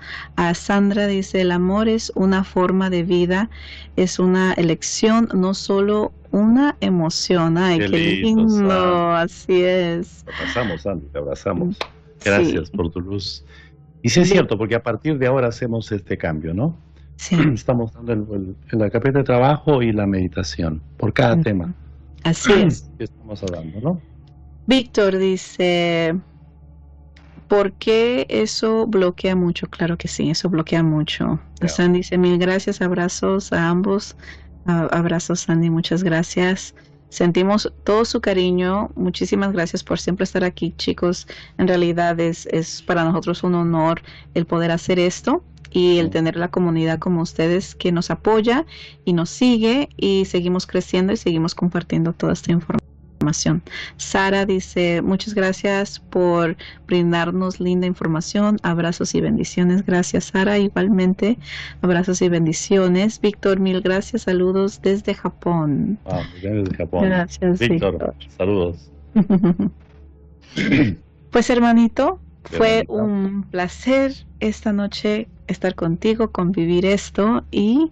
Sandra dice, el amor es una forma de vida, es una elección, no solo una emoción. Ay, qué lindo, así es. Te abrazamos, Sandy, te abrazamos. Gracias por tu luz. Y sí es cierto, porque a partir de ahora hacemos este cambio, ¿no? Sí. Estamos dando la carpeta de trabajo y la meditación por cada tema. Así es. Que estamos hablando, ¿no? Víctor dice, ¿por qué eso bloquea mucho? Claro que sí, eso bloquea mucho. Sandy dice, mil gracias, abrazos a ambos. Abrazos, Sandy, muchas gracias. Sentimos todo su cariño. Muchísimas gracias por siempre estar aquí, chicos. En realidad es para nosotros un honor el poder hacer esto y el tener la comunidad como ustedes que nos apoya y nos sigue y seguimos creciendo y seguimos compartiendo toda esta información. Sara dice, muchas gracias por brindarnos linda información, abrazos y bendiciones. Gracias, Sara, igualmente, abrazos y bendiciones. Víctor, mil gracias, saludos desde Japón. Desde Japón. Gracias, Víctor, saludos. Pues hermanito, fue un placer esta noche estar contigo, convivir esto y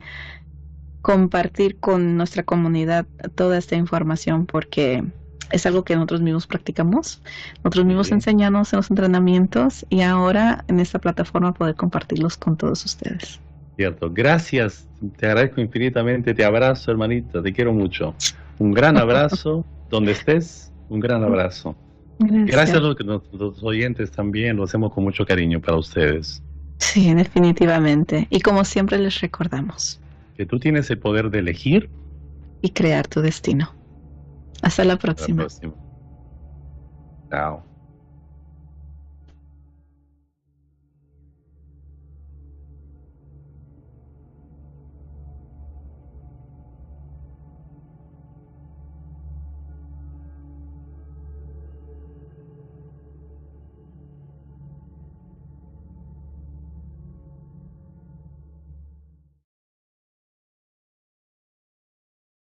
compartir con nuestra comunidad toda esta información, porque es algo que nosotros mismos practicamos, nosotros mismos enseñamos en los entrenamientos y ahora en esta plataforma poder compartirlos con todos ustedes. Cierto, gracias, te agradezco infinitamente, te abrazo, hermanita, te quiero mucho. Un gran abrazo, donde estés, un gran abrazo. Gracias a los oyentes también, lo hacemos con mucho cariño para ustedes. Sí, definitivamente. Y como siempre les recordamos que tú tienes el poder de elegir y crear tu destino. Hasta la próxima. Chao.